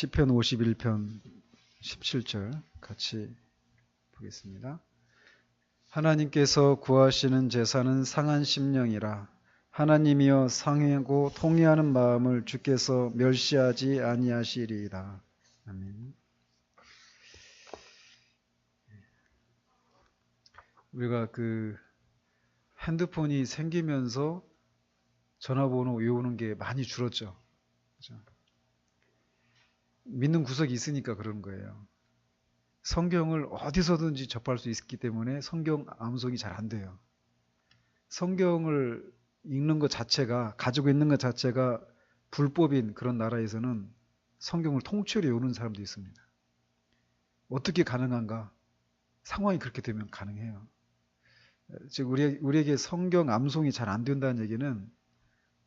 시편 51편 17절 같이 보겠습니다. 하나님께서 구하시는 제사는 상한 심령이라. 하나님이여 상하고 통회하는 마음을 주께서 멸시하지 아니하시리이다. 아멘. 우리가 핸드폰이 생기면서 전화번호 외우는 게 많이 줄었죠. 그렇죠? 믿는 구석이 있으니까 그런 거예요. 성경을 어디서든지 접할 수 있기 때문에 성경 암송이 잘 안 돼요. 성경을 읽는 것 자체가, 가지고 있는 것 자체가 불법인 그런 나라에서는 성경을 통째로 외우는 사람도 있습니다. 어떻게 가능한가? 상황이 그렇게 되면 가능해요. 즉 우리에게 성경 암송이 잘 안 된다는 얘기는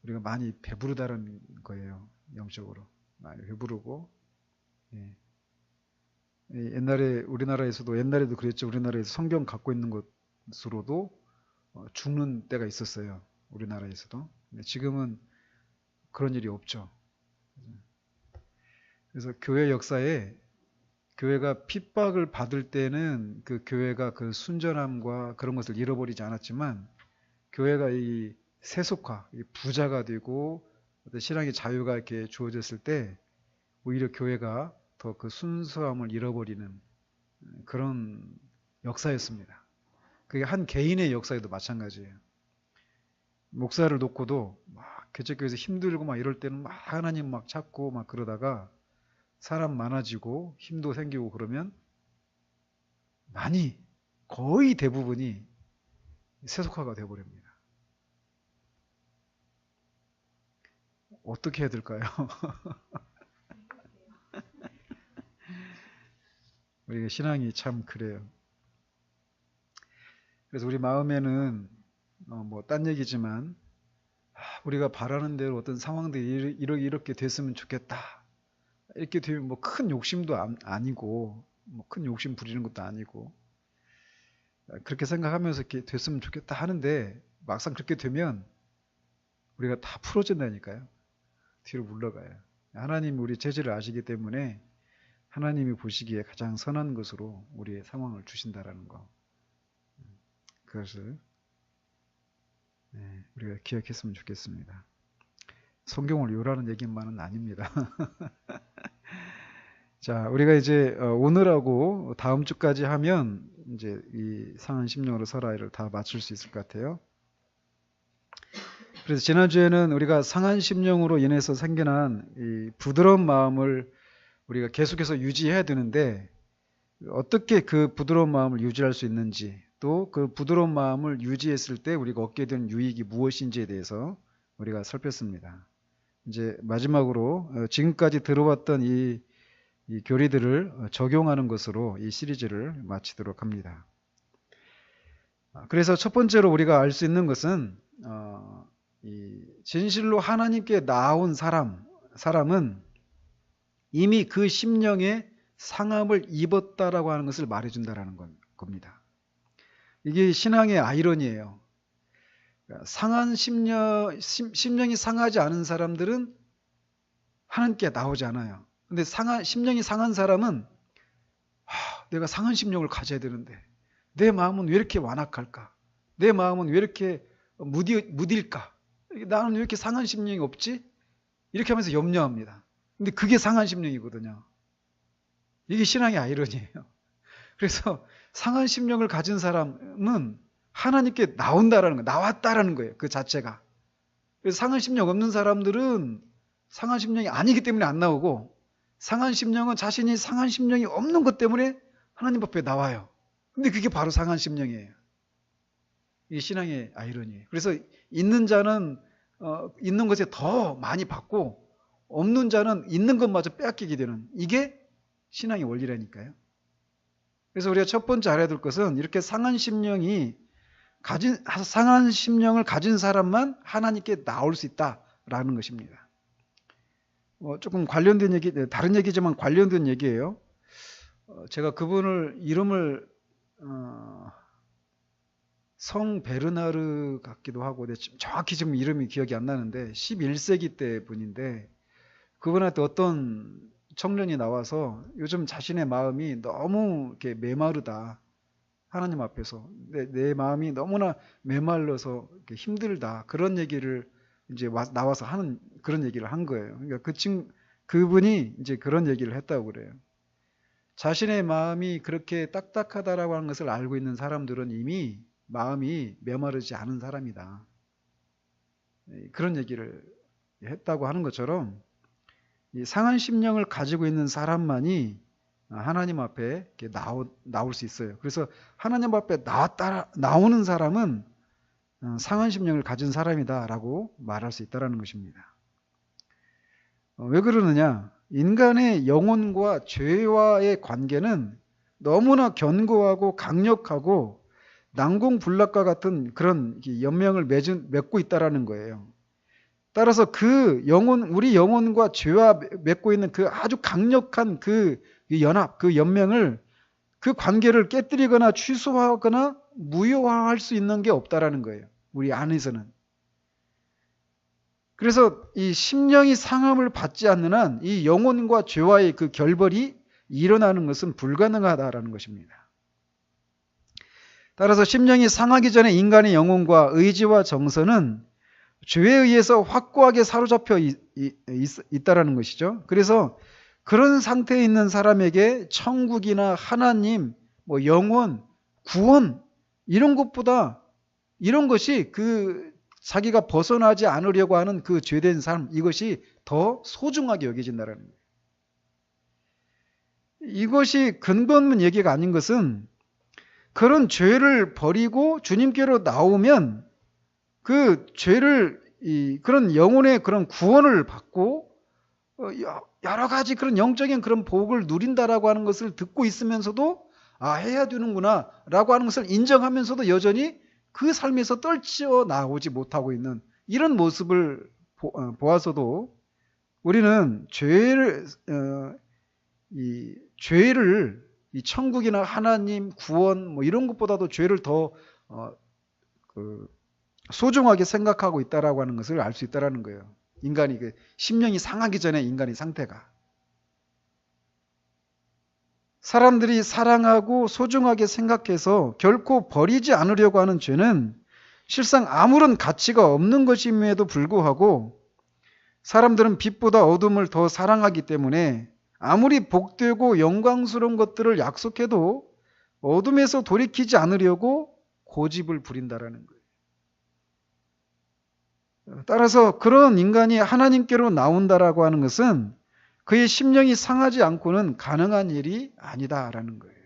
우리가 많이 배부르다는 거예요. 영적으로 많이 배부르고. 예. 옛날에 우리나라에서도 옛날에도 그랬죠. 우리나라에서 성경 갖고 있는 것으로도 죽는 때가 있었어요. 우리나라에서도. 근데 지금은 그런 일이 없죠. 그래서 교회 역사에 교회가 핍박을 받을 때는 그 교회가 그 순전함과 그런 것을 잃어버리지 않았지만 교회가 이 세속화, 부자가 되고 신앙의 자유가 이렇게 주어졌을 때 오히려 교회가 더 그 순수함을 잃어버리는 그런 역사였습니다. 그게 한 개인의 역사에도 마찬가지예요. 목사를 놓고도 막 개척교회에서 힘들고 막 이럴 때는 막 하나님 막 찾고 막 그러다가 사람 많아지고 힘도 생기고 그러면 많이 거의 대부분이 세속화가 되어버립니다. 어떻게 해야 될까요? 우리가 신앙이 참 그래요. 그래서 우리 마음에는 뭐 딴 얘기지만 우리가 바라는 대로 어떤 상황들이 이렇게 됐으면 좋겠다. 이렇게 되면 뭐 큰 욕심도 아니고 뭐 큰 욕심 부리는 것도 아니고 그렇게 생각하면서 이렇게 됐으면 좋겠다 하는데 막상 그렇게 되면 우리가 다 풀어진다니까요. 뒤로 물러가요. 하나님이 우리 체질을 아시기 때문에 하나님이 보시기에 가장 선한 것으로 우리의 상황을 주신다라는 거. 그것을 우리가 기억했으면 좋겠습니다. 성경을 요라는 얘기만은 아닙니다. 자, 우리가 이제 오늘하고 다음 주까지 하면 이제 이 상한 심령으로 살아를 다 맞출 수 있을 것 같아요. 그래서 지난주에는 우리가 상한 심령으로 인해서 생겨난 이 부드러운 마음을 우리가 계속해서 유지해야 되는데 어떻게 그 부드러운 마음을 유지할 수 있는지 또 그 부드러운 마음을 유지했을 때 우리가 얻게 되는 유익이 무엇인지에 대해서 우리가 살폈습니다. 이제 마지막으로 지금까지 들어왔던 이 교리들을 적용하는 것으로 이 시리즈를 마치도록 합니다. 그래서 첫 번째로 우리가 알 수 있는 것은 이 진실로 하나님께 나아온 사람은 이미 그 심령에 상함을 입었다라고 하는 것을 말해준다라는 겁니다. 이게 신앙의 아이러니예요. 상한 심령이 상하지 않은 사람들은 하나님께 나오지 않아요. 근데 심령이 상한 사람은 내가 상한 심령을 가져야 되는데 내 마음은 왜 이렇게 완악할까? 내 마음은 왜 이렇게 무딜까? 나는 왜 이렇게 상한 심령이 없지? 이렇게 하면서 염려합니다. 근데 그게 상한 심령이거든요. 이게 신앙의 아이러니예요. 그래서 상한 심령을 가진 사람은 하나님께 나온다라는 거예요. 나왔다라는 거예요. 그 자체가. 그래서 상한 심령 없는 사람들은 상한 심령이 아니기 때문에 안 나오고 상한 심령은 자신이 상한 심령이 없는 것 때문에 하나님 앞에 나와요. 근데 그게 바로 상한 심령이에요. 이게 신앙의 아이러니예요. 그래서 있는 자는 있는 것에 더 많이 받고 없는 자는 있는 것마저 빼앗기게 되는 이게 신앙의 원리라니까요. 그래서 우리가 첫 번째 알아야 될 것은 이렇게 상한 심령을 가진 사람만 하나님께 나올 수 있다라는 것입니다. 조금 관련된 얘기, 다른 얘기지만 관련된 얘기예요. 제가 그분을 이름을 성 베르나르 같기도 하고 정확히 지금 이름이 기억이 안 나는데 11세기 때 분인데 그분한테 어떤 청년이 나와서 요즘 자신의 마음이 너무 이렇게 메마르다. 하나님 앞에서 내 마음이 너무나 메말라서 이렇게 힘들다. 그런 얘기를 이제 나와서 하는 그런 얘기를 한 거예요. 그러니까 그분이 이제 그런 얘기를 했다고 그래요. 자신의 마음이 그렇게 딱딱하다라고 하는 것을 알고 있는 사람들은 이미 마음이 메마르지 않은 사람이다. 그런 얘기를 했다고 하는 것처럼 이 상한 심령을 가지고 있는 사람만이 하나님 앞에 이렇게 나올 수 있어요. 그래서 하나님 앞에 나오는 사람은 상한 심령을 가진 사람이다라고 말할 수 있다라는 것입니다. 왜 그러느냐? 인간의 영혼과 죄와의 관계는 너무나 견고하고 강력하고 난공불락과 같은 그런 연명을 맺고 있다라는 거예요. 따라서 우리 영혼과 죄와 맺고 있는 그 아주 강력한 그 연합, 그 연명을, 그 관계를 깨뜨리거나 취소하거나 무효화할 수 있는 게 없다라는 거예요. 우리 안에서는. 그래서 이 심령이 상함을 받지 않는 한 이 영혼과 죄와의 그 결벌이 일어나는 것은 불가능하다라는 것입니다. 따라서 심령이 상하기 전에 인간의 영혼과 의지와 정서는 죄에 의해서 확고하게 사로잡혀 있다라는 것이죠. 그래서 그런 상태에 있는 사람에게 천국이나 하나님, 영원, 구원 이런 것보다 이런 것이 자기가 벗어나지 않으려고 하는 그 죄된 삶, 이것이 더 소중하게 여겨진다는 거예요. 이것이 근거 없는 얘기가 아닌 것은 그런 죄를 버리고 주님께로 나오면 그 죄를 그런 영혼의 그런 구원을 받고 여러 가지 그런 영적인 그런 복을 누린다라고 하는 것을 듣고 있으면서도 해야 되는구나 라고 하는 것을 인정하면서도 여전히 그 삶에서 떨쳐 나오지 못하고 있는 이런 모습을 보아서도 우리는 이 천국이나 하나님 구원 이런 것보다도 죄를 더 소중하게 생각하고 있다라고 하는 것을 알 수 있다라는 거예요. 인간이 심령이 상하기 전에 인간의 상태가. 사람들이 사랑하고 소중하게 생각해서 결코 버리지 않으려고 하는 죄는 실상 아무런 가치가 없는 것임에도 불구하고 사람들은 빛보다 어둠을 더 사랑하기 때문에 아무리 복되고 영광스러운 것들을 약속해도 어둠에서 돌이키지 않으려고 고집을 부린다라는 거예요. 따라서 그런 인간이 하나님께로 나온다라고 하는 것은 그의 심령이 상하지 않고는 가능한 일이 아니다라는 거예요.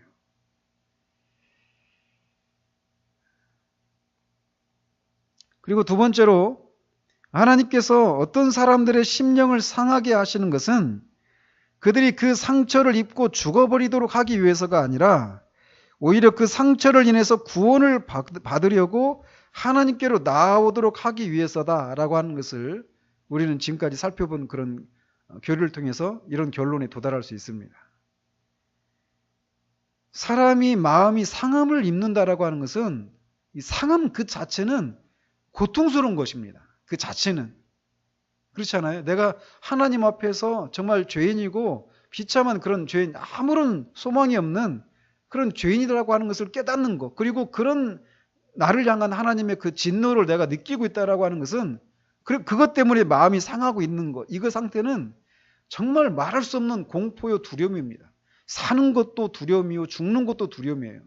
그리고 두 번째로 하나님께서 어떤 사람들의 심령을 상하게 하시는 것은 그들이 그 상처를 입고 죽어버리도록 하기 위해서가 아니라 오히려 그 상처를 인해서 구원을 받으려고 하나님께로 나아오도록 하기 위해서다라고 하는 것을 우리는 지금까지 살펴본 그런 교리를 통해서 이런 결론에 도달할 수 있습니다. 사람이 마음이 상함을 입는다라고 하는 것은 이 상함 그 자체는 고통스러운 것입니다. 그 자체는. 그렇지 않아요? 내가 하나님 앞에서 정말 죄인이고 비참한 그런 죄인, 아무런 소망이 없는 그런 죄인이라고 하는 것을 깨닫는 것, 그리고 그런 나를 향한 하나님의 그 진노를 내가 느끼고 있다라고 하는 것은 그것 때문에 마음이 상하고 있는 것, 이거 상태는 정말 말할 수 없는 공포요 두려움입니다. 사는 것도 두려움이요 죽는 것도 두려움이에요.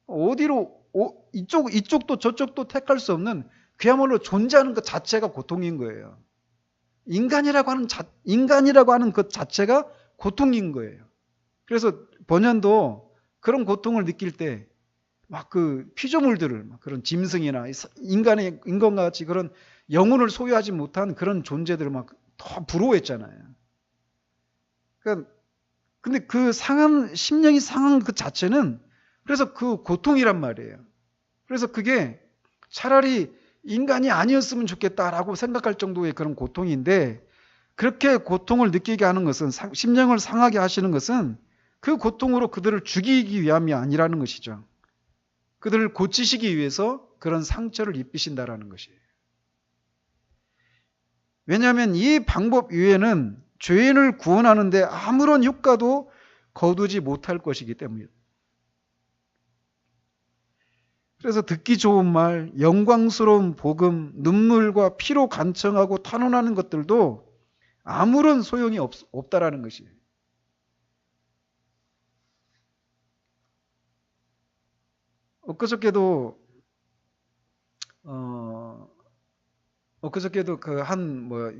어디로 이쪽도 저쪽도 택할 수 없는 그야말로 존재하는 것 자체가 고통인 거예요. 인간이라고 하는 것 자체가 고통인 거예요. 그래서 번연도 그런 고통을 느낄 때 막 그 피조물들을 그런 짐승이나 인간과 같이 그런 영혼을 소유하지 못한 그런 존재들을 막 더 부러워했잖아요. 그러니까 근데 그 심령이 상한 그 자체는 그래서 그 고통이란 말이에요. 그래서 그게 차라리 인간이 아니었으면 좋겠다라고 생각할 정도의 그런 고통인데, 그렇게 고통을 느끼게 하는 것은, 심령을 상하게 하시는 것은 그 고통으로 그들을 죽이기 위함이 아니라는 것이죠. 그들을 고치시기 위해서 그런 상처를 입히신다라는 것이에요. 왜냐하면 이 방법 외에는 죄인을 구원하는데 아무런 효과도 거두지 못할 것이기 때문이다. 그래서 듣기 좋은 말, 영광스러운 복음, 눈물과 피로 간청하고 탄원하는 것들도 아무런 소용이 없다라는 것이에요. 엊그저께도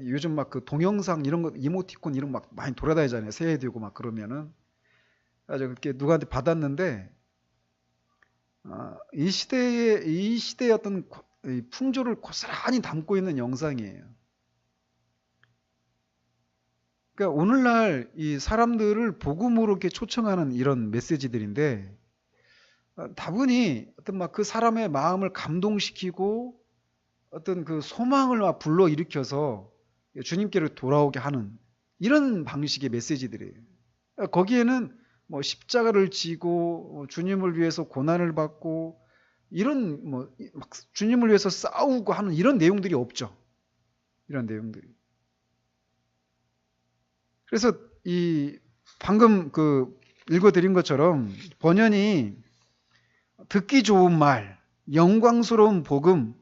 요즘 막 그 동영상 이런 거 이모티콘 이런 거 막 많이 돌아다니잖아요. 새해 되고 막 그러면은 아주 그렇게 누구한테 받았는데 이 시대의 어떤 이 풍조를 고스란히 담고 있는 영상이에요. 그러니까 오늘날 이 사람들을 복음으로 이렇게 초청하는 이런 메시지들인데 다분히 어떤 막 그 사람의 마음을 감동시키고 어떤 그 소망을 막 불러일으켜서 주님께로 돌아오게 하는 이런 방식의 메시지들이에요. 거기에는 뭐 십자가를 지고 주님을 위해서 고난을 받고 이런 뭐 막 주님을 위해서 싸우고 하는 이런 내용들이 없죠. 이런 내용들이. 그래서 이 방금 그 읽어드린 것처럼 번연이 듣기 좋은 말, 영광스러운 복음,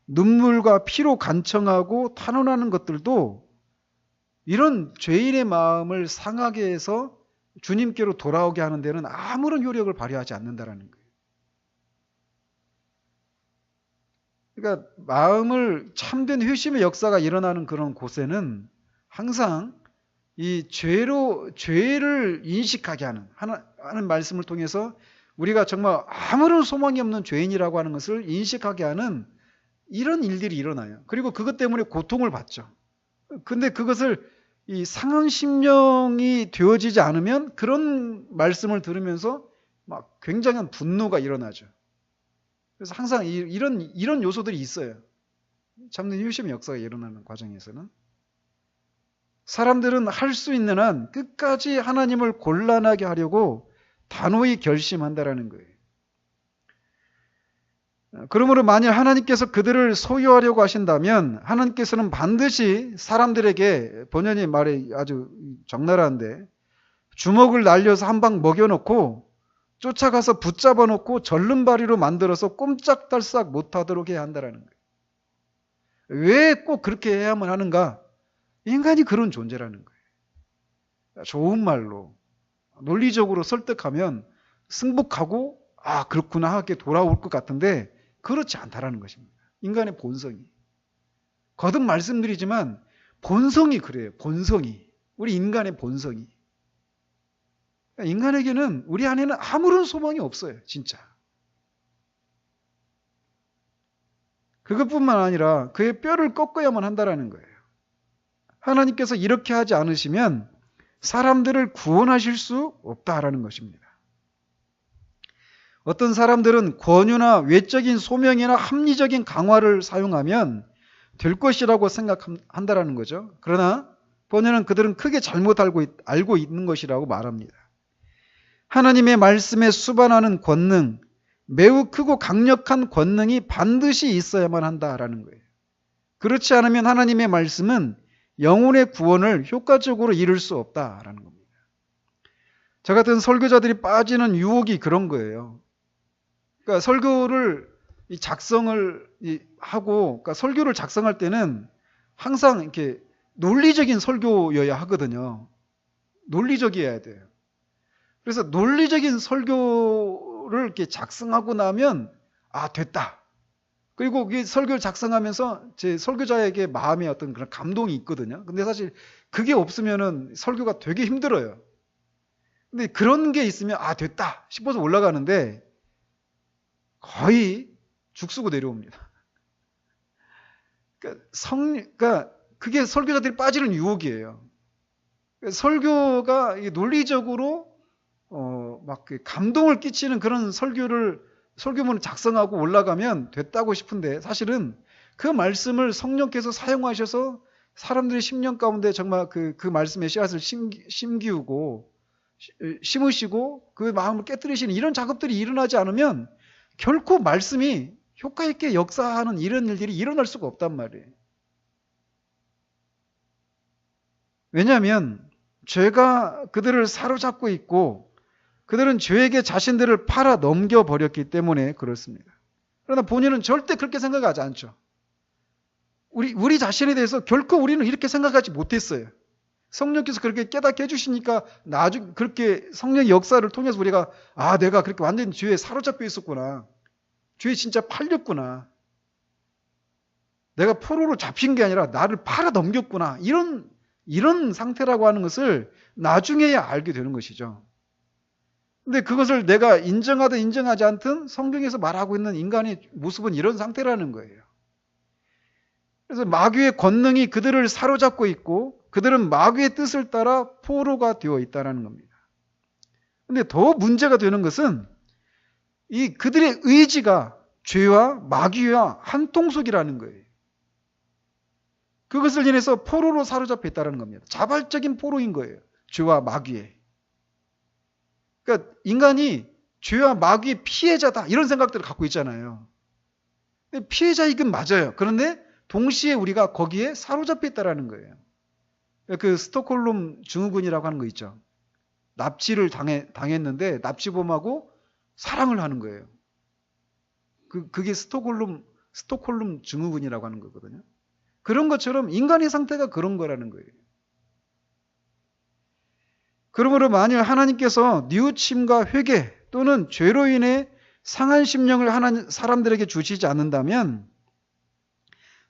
눈물과 피로 간청하고 탄원하는 것들도 이런 죄인의 마음을 상하게 해서 주님께로 돌아오게 하는 데는 아무런 효력을 발휘하지 않는다라는 거예요. 그러니까 마음을 참된 회심의 역사가 일어나는 그런 곳에는 항상 이 죄를 인식하게 하는 말씀을 통해서 우리가 정말 아무런 소망이 없는 죄인이라고 하는 것을 인식하게 하는 이런 일들이 일어나요. 그리고 그것 때문에 고통을 받죠. 근데 그것을 이 상한 심령이 되어지지 않으면 그런 말씀을 들으면서 막 굉장한 분노가 일어나죠. 그래서 항상 이런 요소들이 있어요. 참된 효심의 역사가 일어나는 과정에서는. 사람들은 할 수 있는 한 끝까지 하나님을 곤란하게 하려고 단호히 결심한다라는 거예요. 그러므로 만일 하나님께서 그들을 소유하려고 하신다면 하나님께서는 반드시 사람들에게 번연히 말이 아주 적나라한데 주먹을 날려서 한 방 먹여놓고 쫓아가서 붙잡아 놓고 절름발이로 만들어서 꼼짝달싹 못하도록 해야 한다는 거예요. 왜 꼭 그렇게 해야만 하는가? 인간이 그런 존재라는 거예요. 좋은 말로 논리적으로 설득하면 승복하고 그렇구나 하게 돌아올 것 같은데 그렇지 않다라는 것입니다. 인간의 본성이. 거듭 말씀드리지만 본성이 그래요. 본성이. 우리 인간의 본성이. 인간에게는 우리 안에는 아무런 소망이 없어요. 진짜. 그것뿐만 아니라 그의 뼈를 꺾어야만 한다라는 거예요. 하나님께서 이렇게 하지 않으시면 사람들을 구원하실 수 없다라는 것입니다. 어떤 사람들은 권유나 외적인 소명이나 합리적인 강화를 사용하면 될 것이라고 생각한다라는 거죠. 그러나 번연은 그들은 크게 잘못 알고 있는 것이라고 말합니다. 하나님의 말씀에 수반하는 권능, 매우 크고 강력한 권능이 반드시 있어야만 한다라는 거예요. 그렇지 않으면 하나님의 말씀은 영혼의 구원을 효과적으로 이룰 수 없다라는 겁니다. 저 같은 설교자들이 빠지는 유혹이 그런 거예요. 그러니까 설교를 작성을 하고, 그러니까 설교를 작성할 때는 항상 이렇게 논리적인 설교여야 하거든요. 논리적이어야 돼요. 그래서 논리적인 설교를 이렇게 작성하고 나면 됐다. 그리고 이 설교를 작성하면서 제 설교자에게 마음에 어떤 그런 감동이 있거든요. 근데 사실 그게 없으면은 설교가 되게 힘들어요. 근데 그런 게 있으면 됐다 싶어서 올라가는데 거의 죽쓰고 내려옵니다. 그러니까 그게 설교자들이 빠지는 유혹이에요. 설교가 논리적으로 막 감동을 끼치는 그런 설교문을 작성하고 올라가면 됐다고 싶은데 사실은 그 말씀을 성령께서 사용하셔서 사람들의 심령 가운데 정말 그 말씀의 씨앗을 심기우고 심으시고 그 마음을 깨뜨리시는 이런 작업들이 일어나지 않으면 결코 말씀이 효과 있게 역사하는 이런 일들이 일어날 수가 없단 말이에요. 왜냐하면 죄가 그들을 사로잡고 있고 그들은 죄에게 자신들을 팔아 넘겨버렸기 때문에 그렇습니다. 그러나 본인은 절대 그렇게 생각하지 않죠. 우리 자신에 대해서 결코 우리는 이렇게 생각하지 못했어요. 성령께서 그렇게 깨닫게 해주시니까 나중에 그렇게 성령의 역사를 통해서 우리가 내가 그렇게 완전히 죄에 사로잡혀 있었구나. 죄에 진짜 팔렸구나. 내가 포로로 잡힌 게 아니라 나를 팔아 넘겼구나. 이런 상태라고 하는 것을 나중에야 알게 되는 것이죠. 근데 그것을 내가 인정하든 인정하지 않든 성경에서 말하고 있는 인간의 모습은 이런 상태라는 거예요. 그래서 마귀의 권능이 그들을 사로잡고 있고 그들은 마귀의 뜻을 따라 포로가 되어 있다는 겁니다. 근데 더 문제가 되는 것은 이 그들의 의지가 죄와 마귀와 한통속이라는 거예요. 그것을 인해서 포로로 사로잡혀 있다는 겁니다. 자발적인 포로인 거예요. 죄와 마귀에. 그러니까 인간이 죄와 마귀의 피해자다 이런 생각들을 갖고 있잖아요. 피해자이긴 맞아요. 그런데 동시에 우리가 거기에 사로잡혀 있다는 거예요. 그 스톡홀름 증후군이라고 하는 거 있죠. 납치를 당했는데 납치범하고 사랑을 하는 거예요. 그게 스톡홀름 증후군이라고 하는 거거든요. 그런 것처럼 인간의 상태가 그런 거라는 거예요. 그러므로 만일 하나님께서 뉘우침과 회개 또는 죄로 인해 상한 심령을 사람들에게 주시지 않는다면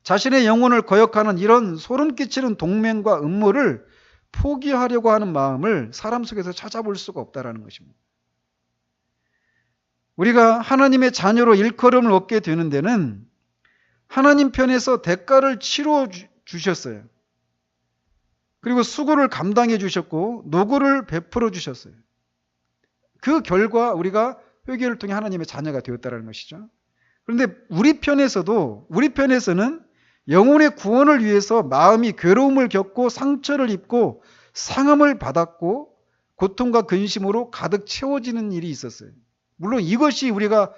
자신의 영혼을 거역하는 이런 소름 끼치는 동맹과 음모를 포기하려고 하는 마음을 사람 속에서 찾아볼 수가 없다는 것입니다. 우리가 하나님의 자녀로 일컬음을 얻게 되는 데는 하나님 편에서 대가를 치러 주셨어요. 그리고 수고를 감당해 주셨고 노고를 베풀어 주셨어요. 그 결과 우리가 회개를 통해 하나님의 자녀가 되었다는 것이죠. 그런데 우리 편에서는 영혼의 구원을 위해서 마음이 괴로움을 겪고 상처를 입고 상함을 받았고 고통과 근심으로 가득 채워지는 일이 있었어요. 물론 이것이 우리가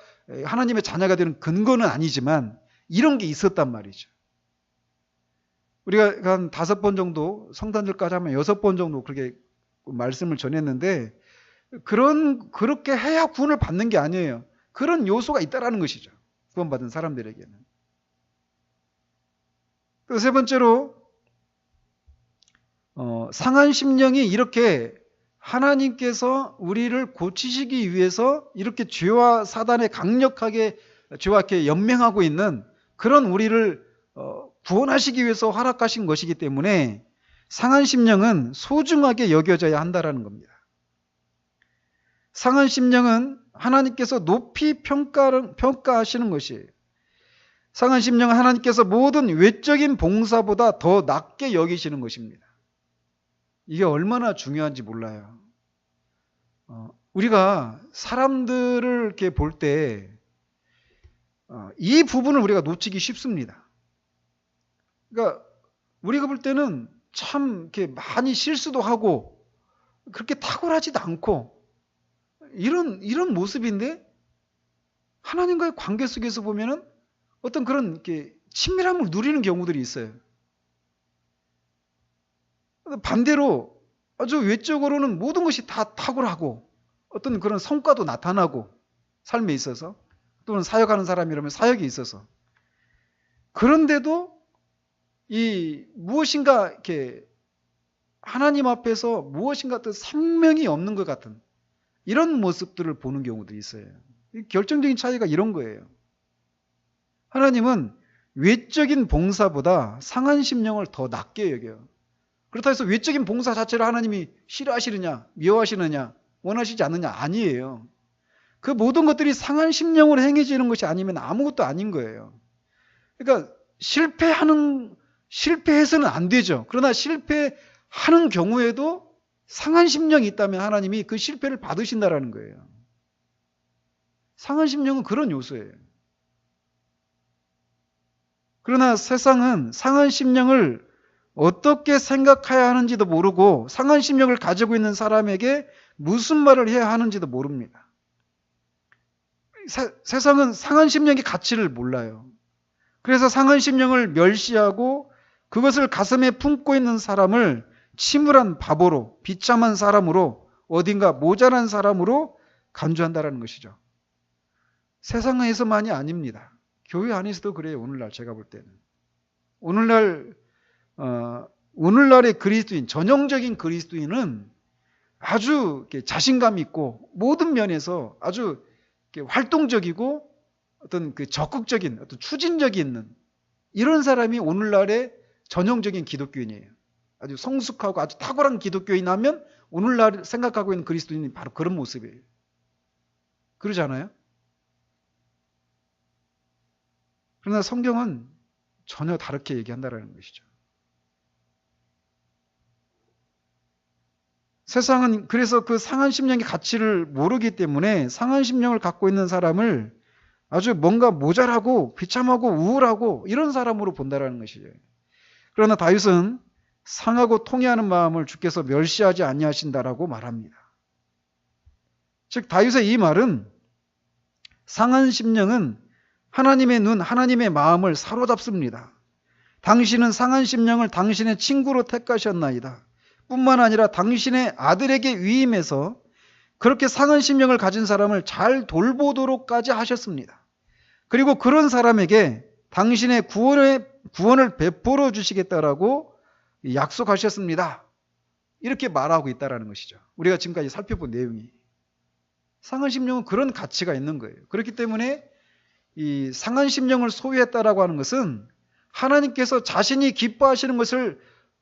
하나님의 자녀가 되는 근거는 아니지만 이런 게 있었단 말이죠. 우리가 한 5번 정도 성탄절까지 하면 6번 정도 그렇게 말씀을 전했는데 그렇게 해야 구원을 받는 게 아니에요. 그런 요소가 있다라는 것이죠. 구원받은 사람들에게는. 또 세 번째로 상한 심령이 이렇게 하나님께서 우리를 고치시기 위해서 이렇게 죄와 사단에 강력하게 죄와 이렇게 연맹하고 있는 그런 우리를 구원하시기 위해서 허락하신 것이기 때문에 상한 심령은 소중하게 여겨져야 한다는 겁니다. 상한 심령은 하나님께서 높이 평가하시는 것이에요. 상한 심령은 하나님께서 모든 외적인 봉사보다 더 낮게 여기시는 것입니다. 이게 얼마나 중요한지 몰라요. 우리가 사람들을 이렇게 볼 때 이 부분을 우리가 놓치기 쉽습니다. 그러니까 우리가 볼 때는 참 이렇게 많이 실수도 하고 그렇게 탁월하지도 않고 이런 모습인데 하나님과의 관계 속에서 보면은 어떤 그런 이렇게 친밀함을 누리는 경우들이 있어요. 반대로 아주 외적으로는 모든 것이 다 탁월하고 어떤 그런 성과도 나타나고 삶에 있어서 또는 사역하는 사람이라면 사역에 있어서 그런데도 이 무엇인가 이렇게 하나님 앞에서 무엇인가 어떤 생명이 없는 것 같은 이런 모습들을 보는 경우도 있어요. 결정적인 차이가 이런 거예요. 하나님은 외적인 봉사보다 상한 심령을 더 낮게 여겨요. 그렇다고 해서 외적인 봉사 자체를 하나님이 싫어하시느냐, 미워하시느냐, 원하시지 않느냐 아니에요. 그 모든 것들이 상한 심령으로 행해지는 것이 아니면 아무것도 아닌 거예요. 그러니까 실패해서는 안 되죠. 그러나 실패하는 경우에도 상한 심령이 있다면 하나님이 그 실패를 받으신다라는 거예요. 상한 심령은 그런 요소예요. 그러나 세상은 상한 심령을 어떻게 생각해야 하는지도 모르고 상한 심령을 가지고 있는 사람에게 무슨 말을 해야 하는지도 모릅니다. 세상은 상한 심령의 가치를 몰라요. 그래서 상한 심령을 멸시하고 그것을 가슴에 품고 있는 사람을 침울한 바보로, 비참한 사람으로, 어딘가 모자란 사람으로 간주한다라는 것이죠. 세상에서만이 아닙니다. 교회 안에서도 그래요. 오늘날 제가 볼 때는. 오늘날의 그리스도인, 전형적인 그리스도인은 아주 자신감 있고 모든 면에서 아주 활동적이고 어떤 그 적극적인, 어떤 추진력이 있는 이런 사람이 오늘날의 전형적인 기독교인이에요. 아주 성숙하고 아주 탁월한 기독교인 하면 오늘날 생각하고 있는 그리스도인이 바로 그런 모습이에요. 그러지 않아요? 그러나 성경은 전혀 다르게 얘기한다는 것이죠. 세상은 그래서 그 상한 심령의 가치를 모르기 때문에 상한 심령을 갖고 있는 사람을 아주 뭔가 모자라고 비참하고 우울하고 이런 사람으로 본다라는 것이죠. 그러나 다윗은 상하고 통회하는 마음을 주께서 멸시하지 아니하신다라고 말합니다. 즉 다윗의 이 말은 상한 심령은 하나님의 눈, 하나님의 마음을 사로잡습니다. 당신은 상한 심령을 당신의 친구로 택하셨나이다. 뿐만 아니라 당신의 아들에게 위임해서 그렇게 상한 심령을 가진 사람을 잘 돌보도록까지 하셨습니다. 그리고 그런 사람에게 당신의 구원을 베풀어 주시겠다라고 약속하셨습니다. 이렇게 말하고 있다는 것이죠. 우리가 지금까지 살펴본 내용이. 상한 심령은 그런 가치가 있는 거예요. 그렇기 때문에 이 상한 심령을 소유했다라고 하는 것은 하나님께서 자신이 기뻐하시는 것을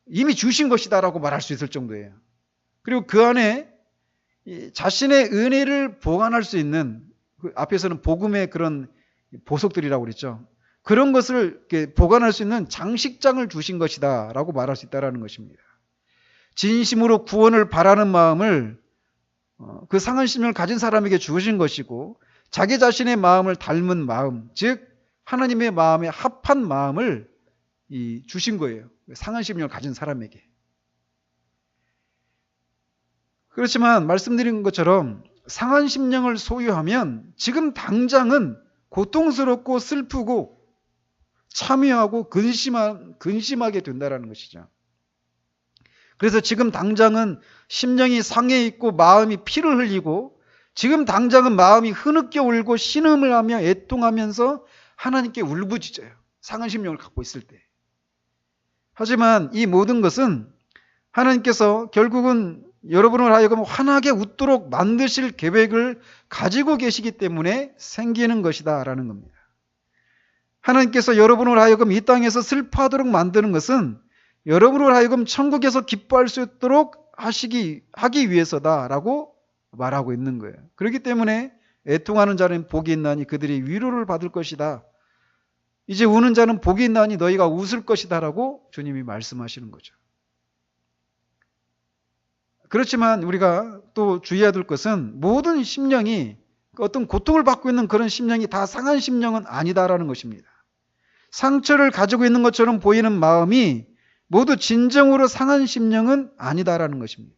이미 주신 것이다라고 말할 수 있을 정도예요. 그리고 그 안에 자신의 은혜를 보관할 수 있는, 그 앞에서는 복음의 그런 보석들이라고 그랬죠. 그런 것을 보관할 수 있는 장식장을 주신 것이다라고 말할 수 있다는 것입니다. 진심으로 구원을 바라는 마음을 그 상한 심령을 가진 사람에게 주신 것이고, 자기 자신의 마음을 닮은 마음, 즉 하나님의 마음에 합한 마음을 주신 거예요. 상한 심령을 가진 사람에게. 그렇지만 말씀드린 것처럼 상한 심령을 소유하면 지금 당장은 고통스럽고 슬프고 참여하고 근심하게 된다는 것이죠. 그래서 지금 당장은 심령이 상해 있고 마음이 피를 흘리고 지금 당장은 마음이 흐느껴 울고 신음을 하며 애통하면서 하나님께 울부짖어요. 상한 심령을 갖고 있을 때. 하지만 이 모든 것은 하나님께서 결국은 여러분을 하여금 환하게 웃도록 만드실 계획을 가지고 계시기 때문에 생기는 것이다 라는 겁니다. 하나님께서 여러분을 하여금 이 땅에서 슬퍼하도록 만드는 것은 여러분을 하여금 천국에서 기뻐할 수 있도록 하기 위해서다라고 말하고 있는 거예요. 그렇기 때문에 애통하는 자는 복이 있나니 그들이 위로를 받을 것이다. 이제 우는 자는 복이 있나니 너희가 웃을 것이다 라고 주님이 말씀하시는 거죠. 그렇지만 우리가 또 주의해야 될 것은 모든 심령이 어떤 고통을 받고 있는 그런 심령이 다 상한 심령은 아니다라는 것입니다. 상처를 가지고 있는 것처럼 보이는 마음이 모두 진정으로 상한 심령은 아니다라는 것입니다.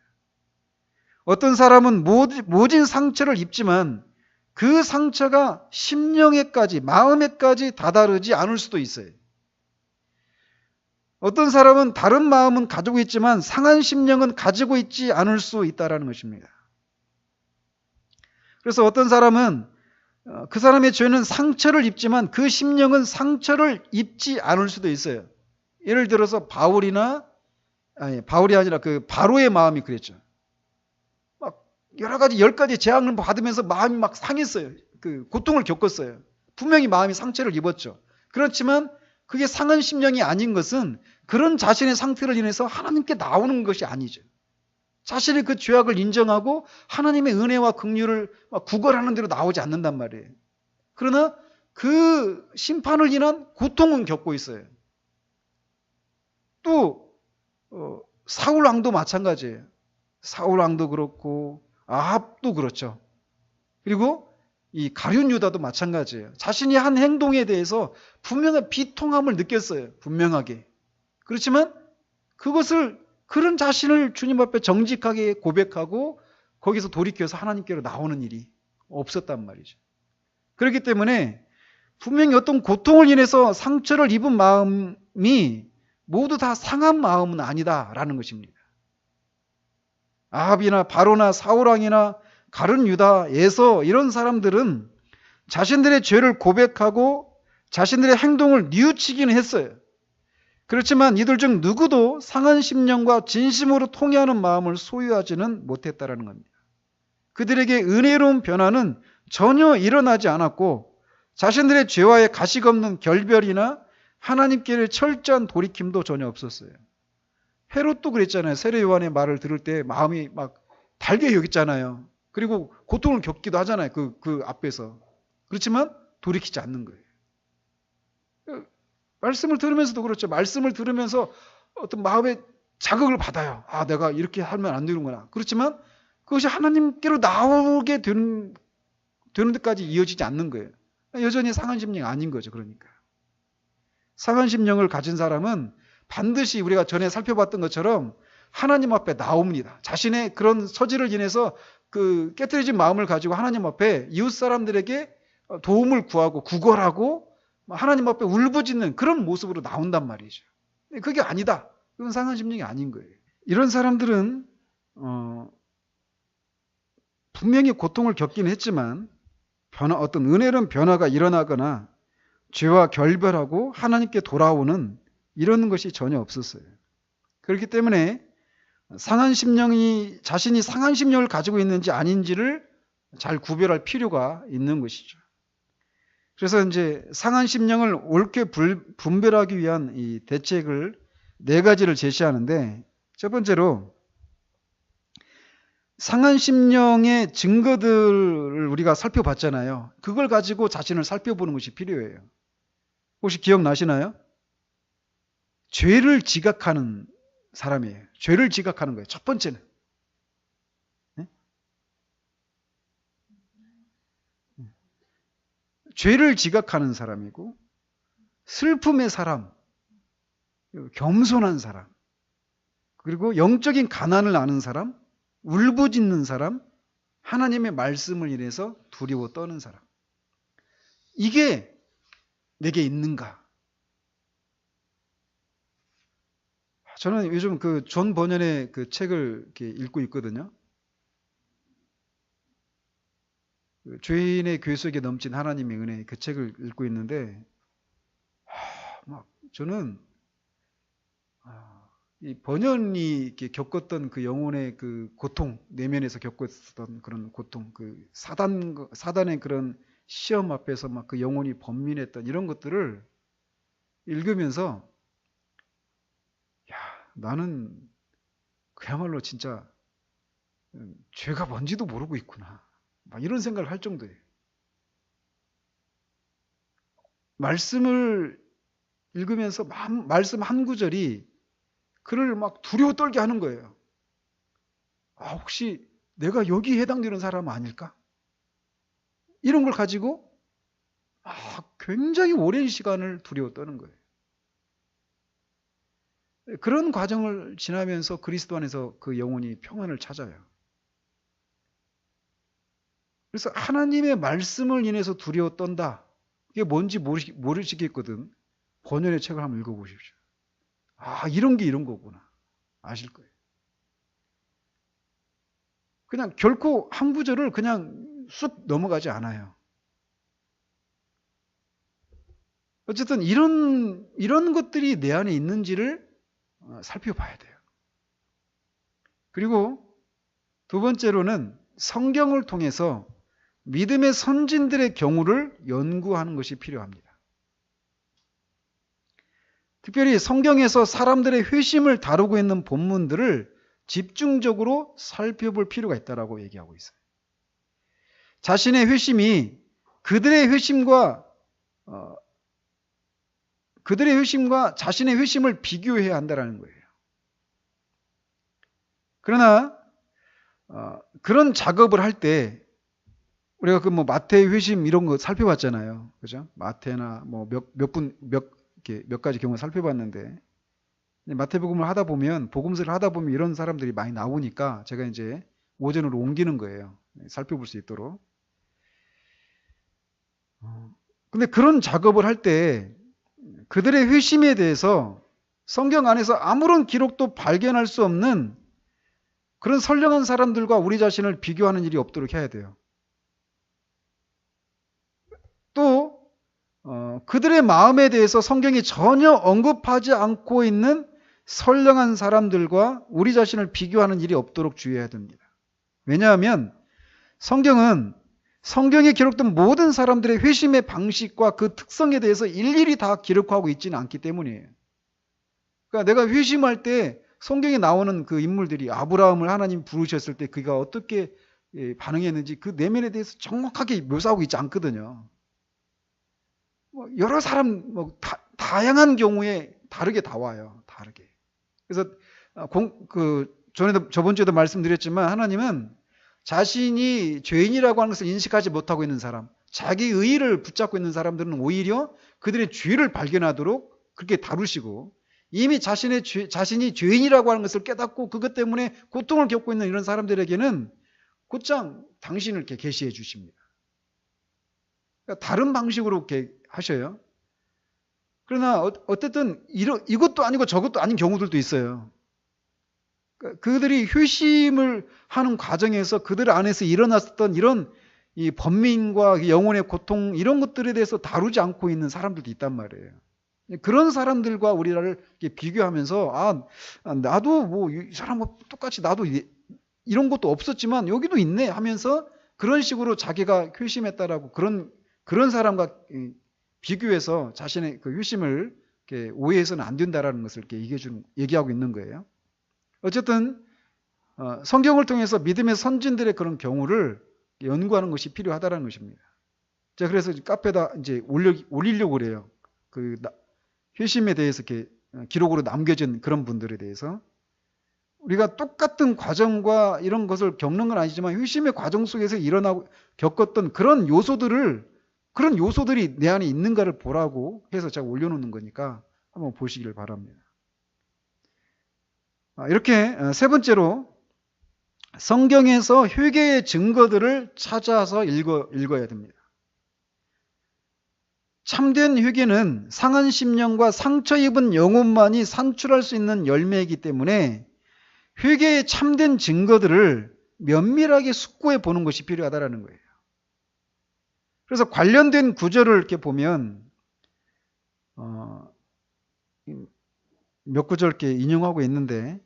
어떤 사람은 모진 상처를 입지만 그 상처가 심령에까지, 마음에까지 다다르지 않을 수도 있어요. 어떤 사람은 다른 마음은 가지고 있지만 상한 심령은 가지고 있지 않을 수 있다는 것입니다. 그래서 어떤 사람은 그 사람의 죄는 상처를 입지만 그 심령은 상처를 입지 않을 수도 있어요. 예를 들어서 바울이 아니라 그 바로의 마음이 그랬죠. 막 여러 가지 10가지 재앙을 받으면서 마음이 막 상했어요. 그 고통을 겪었어요. 분명히 마음이 상처를 입었죠. 그렇지만 그게 상한 심령이 아닌 것은 그런 자신의 상태를 인해서 하나님께 나오는 것이 아니죠. 자신의 그 죄악을 인정하고 하나님의 은혜와 긍휼을 구걸하는 대로 나오지 않는단 말이에요. 그러나 그 심판을 인한 고통은 겪고 있어요. 또 사울 왕도 마찬가지예요. 사울 왕도 그렇고 아합도 그렇죠. 그리고 이 가룟 유다도 마찬가지예요. 자신이 한 행동에 대해서 분명한 비통함을 느꼈어요. 분명하게. 그렇지만 그런 자신을 주님 앞에 정직하게 고백하고 거기서 돌이켜서 하나님께로 나오는 일이 없었단 말이죠. 그렇기 때문에 분명히 어떤 고통을 인해서 상처를 입은 마음이 모두 다 상한 마음은 아니다라는 것입니다. 아합이나 바로나 사울왕이나 가룟 유다, 에서 이런 사람들은 자신들의 죄를 고백하고 자신들의 행동을 뉘우치기는 했어요. 그렇지만 이들 중 누구도 상한 심령과 진심으로 통회하는 마음을 소유하지는 못했다라는 겁니다. 그들에게 은혜로운 변화는 전혀 일어나지 않았고 자신들의 죄와의 가식 없는 결별이나 하나님께의 철저한 돌이킴도 전혀 없었어요. 헤롯도 그랬잖아요. 세례 요한의 말을 들을 때 마음이 막 달게 여겼잖아요. 그리고 고통을 겪기도 하잖아요. 그 앞에서. 그렇지만 돌이키지 않는 거예요. 말씀을 들으면서도 그렇죠. 말씀을 들으면서 어떤 마음의 자극을 받아요. 아, 내가 이렇게 하면 안 되는구나. 그렇지만 그것이 하나님께로 나오게 되는 데까지 이어지지 않는 거예요. 여전히 상한 심령이 아닌 거죠. 그러니까. 상한 심령을 가진 사람은 반드시 우리가 전에 살펴봤던 것처럼 하나님 앞에 나옵니다. 자신의 그런 처지를 인해서 그 깨트려진 마음을 가지고 하나님 앞에 이웃 사람들에게 도움을 구하고 구걸하고 하나님 앞에 울부짖는 그런 모습으로 나온단 말이죠. 그게 아니다. 그건 상한 심령이 아닌 거예요. 이런 사람들은 분명히 고통을 겪긴 했지만 어떤 은혜로운 변화가 일어나거나 죄와 결별하고 하나님께 돌아오는 이런 것이 전혀 없었어요. 그렇기 때문에 상한 심령이 자신이 상한 심령을 가지고 있는지 아닌지를 잘 구별할 필요가 있는 것이죠. 그래서 이제 상한 심령을 옳게 분별하기 위한 이 대책을 4가지를 제시하는데, 첫 번째로 상한 심령의 증거들을 우리가 살펴봤잖아요. 그걸 가지고 자신을 살펴보는 것이 필요해요. 혹시 기억나시나요? 죄를 지각하는 사람이에요. 죄를 지각하는 거예요. 첫 번째는. 네? 죄를 지각하는 사람이고, 슬픔의 사람, 겸손한 사람, 그리고 영적인 가난을 아는 사람, 울부짖는 사람, 하나님의 말씀을 인해서 두려워 떠는 사람. 이게 내게 있는가? 저는 요즘 그 존 버년의 그 책을 이렇게 읽고 있거든요. 죄인의 괴 속에 넘친 하나님의 은혜, 그 책을 읽고 있는데, 막 저는 이 번연이 이렇게 겪었던 그 영혼의 그 고통, 내면에서 겪었던 그런 고통, 그 사단의 그런 시험 앞에서 막 그 영혼이 번민했던 이런 것들을 읽으면서, 야, 나는 그야말로 진짜 죄가 뭔지도 모르고 있구나. 막 이런 생각을 할 정도예요. 말씀을 읽으면서 말씀 한 구절이 그를 막 두려워 떨게 하는 거예요. 아, 혹시 내가 여기 해당되는 사람 아닐까? 이런 걸 가지고 굉장히 오랜 시간을 두려워 떠는 거예요. 그런 과정을 지나면서 그리스도 안에서 그 영혼이 평안을 찾아요. 그래서 하나님의 말씀을 인해서 두려워 떤다. 이게 뭔지 모르시겠거든. 번연의 책을 한번 읽어보십시오. 아, 이런 게 이런 거구나. 아실 거예요. 그냥 결코 한 구절을 그냥 쑥 넘어가지 않아요. 어쨌든 이런 것들이 내 안에 있는지를 살펴봐야 돼요. 그리고 두 번째로는 성경을 통해서 믿음의 선진들의 경우를 연구하는 것이 필요합니다. 특별히 성경에서 사람들의 회심을 다루고 있는 본문들을 집중적으로 살펴볼 필요가 있다고 얘기하고 있어요. 자신의 회심이 그들의 회심과 자신의 회심을 비교해야 한다는 거예요. 그러나 그런 작업을 할 때 우리가 그 마태의 회심 이런 거 살펴봤잖아요. 그죠? 마태나 몇 가지 경우 살펴봤는데, 마태복음을 하다 보면, 복음서를 하다 보면 이런 사람들이 많이 나오니까 제가 이제 오전으로 옮기는 거예요. 살펴볼 수 있도록. 근데 그런 작업을 할 때 그들의 회심에 대해서 성경 안에서 아무런 기록도 발견할 수 없는 그런 선량한 사람들과 우리 자신을 비교하는 일이 없도록 해야 돼요. 또 그들의 마음에 대해서 성경이 전혀 언급하지 않고 있는 선량한 사람들과 우리 자신을 비교하는 일이 없도록 주의해야 됩니다. 왜냐하면 성경에 기록된 모든 사람들의 회심의 방식과 그 특성에 대해서 일일이 다 기록하고 있지는 않기 때문이에요. 그러니까 내가 회심할 때 성경에 나오는 그 인물들이 아브라함을 하나님 부르셨을 때 그가 어떻게 반응했는지 그 내면에 대해서 정확하게 묘사하고 있지 않거든요. 여러 사람 다양한 경우에 다르게 다 와요. 다르게. 그래서 저번 주에도 말씀드렸지만 하나님은 자신이 죄인이라고 하는 것을 인식하지 못하고 있는 사람, 자기 의의를 붙잡고 있는 사람들은 오히려 그들의 죄를 발견하도록 그렇게 다루시고, 이미 자신이 죄인이라고 하는 것을 깨닫고 그것 때문에 고통을 겪고 있는 이런 사람들에게는 곧장 당신을 이렇게 계시해 주십니다. 그러니까 다른 방식으로 이렇게 하셔요. 그러나 어쨌든 이것도 아니고 저것도 아닌 경우들도 있어요. 그들이 회심을 하는 과정에서 그들 안에서 일어났었던 이런 이 번민과 영혼의 고통 이런 것들에 대해서 다루지 않고 있는 사람들도 있단 말이에요. 그런 사람들과 우리를 비교하면서 나도 뭐 이 사람과 똑같이 나도 이런 것도 없었지만 여기도 있네 하면서 그런 식으로 자기가 회심했다라고 그런 사람과 비교해서 자신의 그 회심을 이렇게 오해해서는 안 된다라는 것을 이렇게 얘기하고 있는 거예요. 어쨌든 성경을 통해서 믿음의 선진들의 그런 경우를 연구하는 것이 필요하다는 것입니다. 제가 그래서 카페에다 이제 올리려고 그래요. 그 회심에 대해서 이렇게 기록으로 남겨진 그런 분들에 대해서 우리가 똑같은 과정과 이런 것을 겪는 건 아니지만 회심의 과정 속에서 겪었던 그런 요소들이 내 안에 있는가를 보라고 해서 제가 올려놓는 거니까 한번 보시길 바랍니다. 이렇게 세 번째로 성경에서 회개의 증거들을 찾아서 읽어야 됩니다. 참된 회개는 상한 심령과 상처 입은 영혼만이 산출할 수 있는 열매이기 때문에 회개의 참된 증거들을 면밀하게 숙고해 보는 것이 필요하다는 거예요. 그래서 관련된 구절을 이렇게 보면 몇 구절 이렇게 인용하고 있는데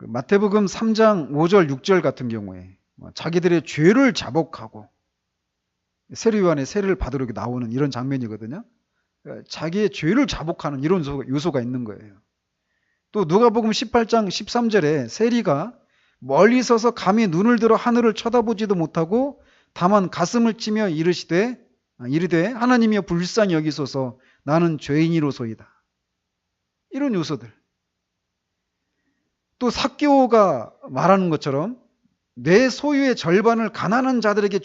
마태복음 3장 5절 6절 같은 경우에 자기들의 죄를 자복하고 세례요한의 세례를 받으러 나오는 이런 장면이거든요. 자기의 죄를 자복하는 이런 요소가 있는 거예요. 또 누가복음 18장 13절에 세리가 멀리 서서 감히 눈을 들어 하늘을 쳐다보지도 못하고 다만 가슴을 치며 이르되 하나님이여 불쌍히 여기소서 나는 죄인이로소이다. 이런 요소들. 또 삭개오가 말하는 것처럼 내 소유의 절반을 가난한 자들에게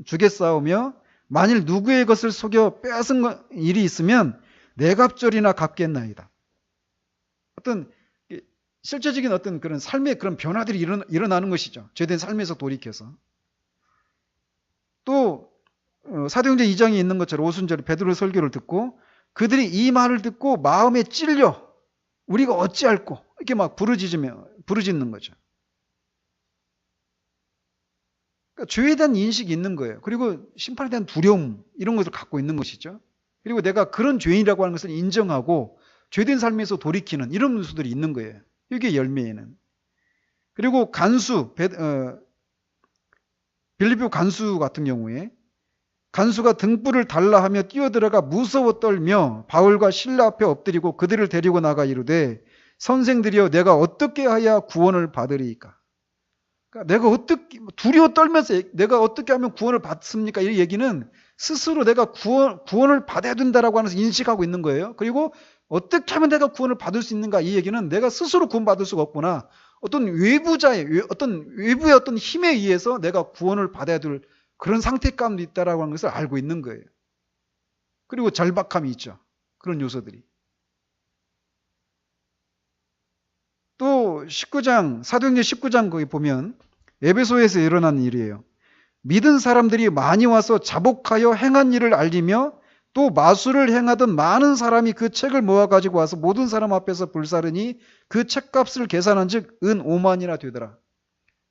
주겠사오며 만일 누구의 것을 속여 빼앗은 일이 있으면 네 갑절이나 갚겠나이다. 어떤 실제적인 어떤 그런 삶의 그런 변화들이 일어나는 것이죠. 죄된 삶에서 돌이켜서. 또 사도행전 2장에 있는 것처럼 오순절에 베드로의 설교를 듣고 그들이 이 말을 듣고 마음에 찔려 우리가 어찌할꼬 이렇게 막 부르짖는 거죠. 그러니까 죄에 대한 인식이 있는 거예요. 그리고 심판에 대한 두려움 이런 것을 갖고 있는 것이죠. 그리고 내가 그런 죄인이라고 하는 것을 인정하고 죄된 삶에서 돌이키는 이런 요소들이 있는 거예요. 이게 열매에는. 그리고 빌립보 간수 같은 경우에 간수가 등불을 달라 하며 뛰어들어가 무서워 떨며 바울과 실라 앞에 엎드리고 그들을 데리고 나가 이르되 선생들이여 내가 어떻게 하야 구원을 받으리이까. 그러니까 내가 어떻게 두려워 떨면서 내가 어떻게 하면 구원을 받습니까? 이 얘기는 스스로 내가 구원을 받아야 된다라고 하면서 인식하고 있는 거예요. 그리고 어떻게 하면 내가 구원을 받을 수 있는가? 이 얘기는 내가 스스로 구원받을 수가 없구나. 어떤 외부의 어떤 힘에 의해서 내가 구원을 받아야 될 그런 상태감도 있다라고 하는 것을 알고 있는 거예요. 그리고 절박함이 있죠. 그런 요소들이. 또 사도행전 19장 거기 보면 에베소에서 일어난 일이에요. 믿은 사람들이 많이 와서 자복하여 행한 일을 알리며 또 마술을 행하던 많은 사람이 그 책을 모아 가지고 와서 모든 사람 앞에서 불사르니 그 책값을 계산한 즉 은 5만이나 되더라.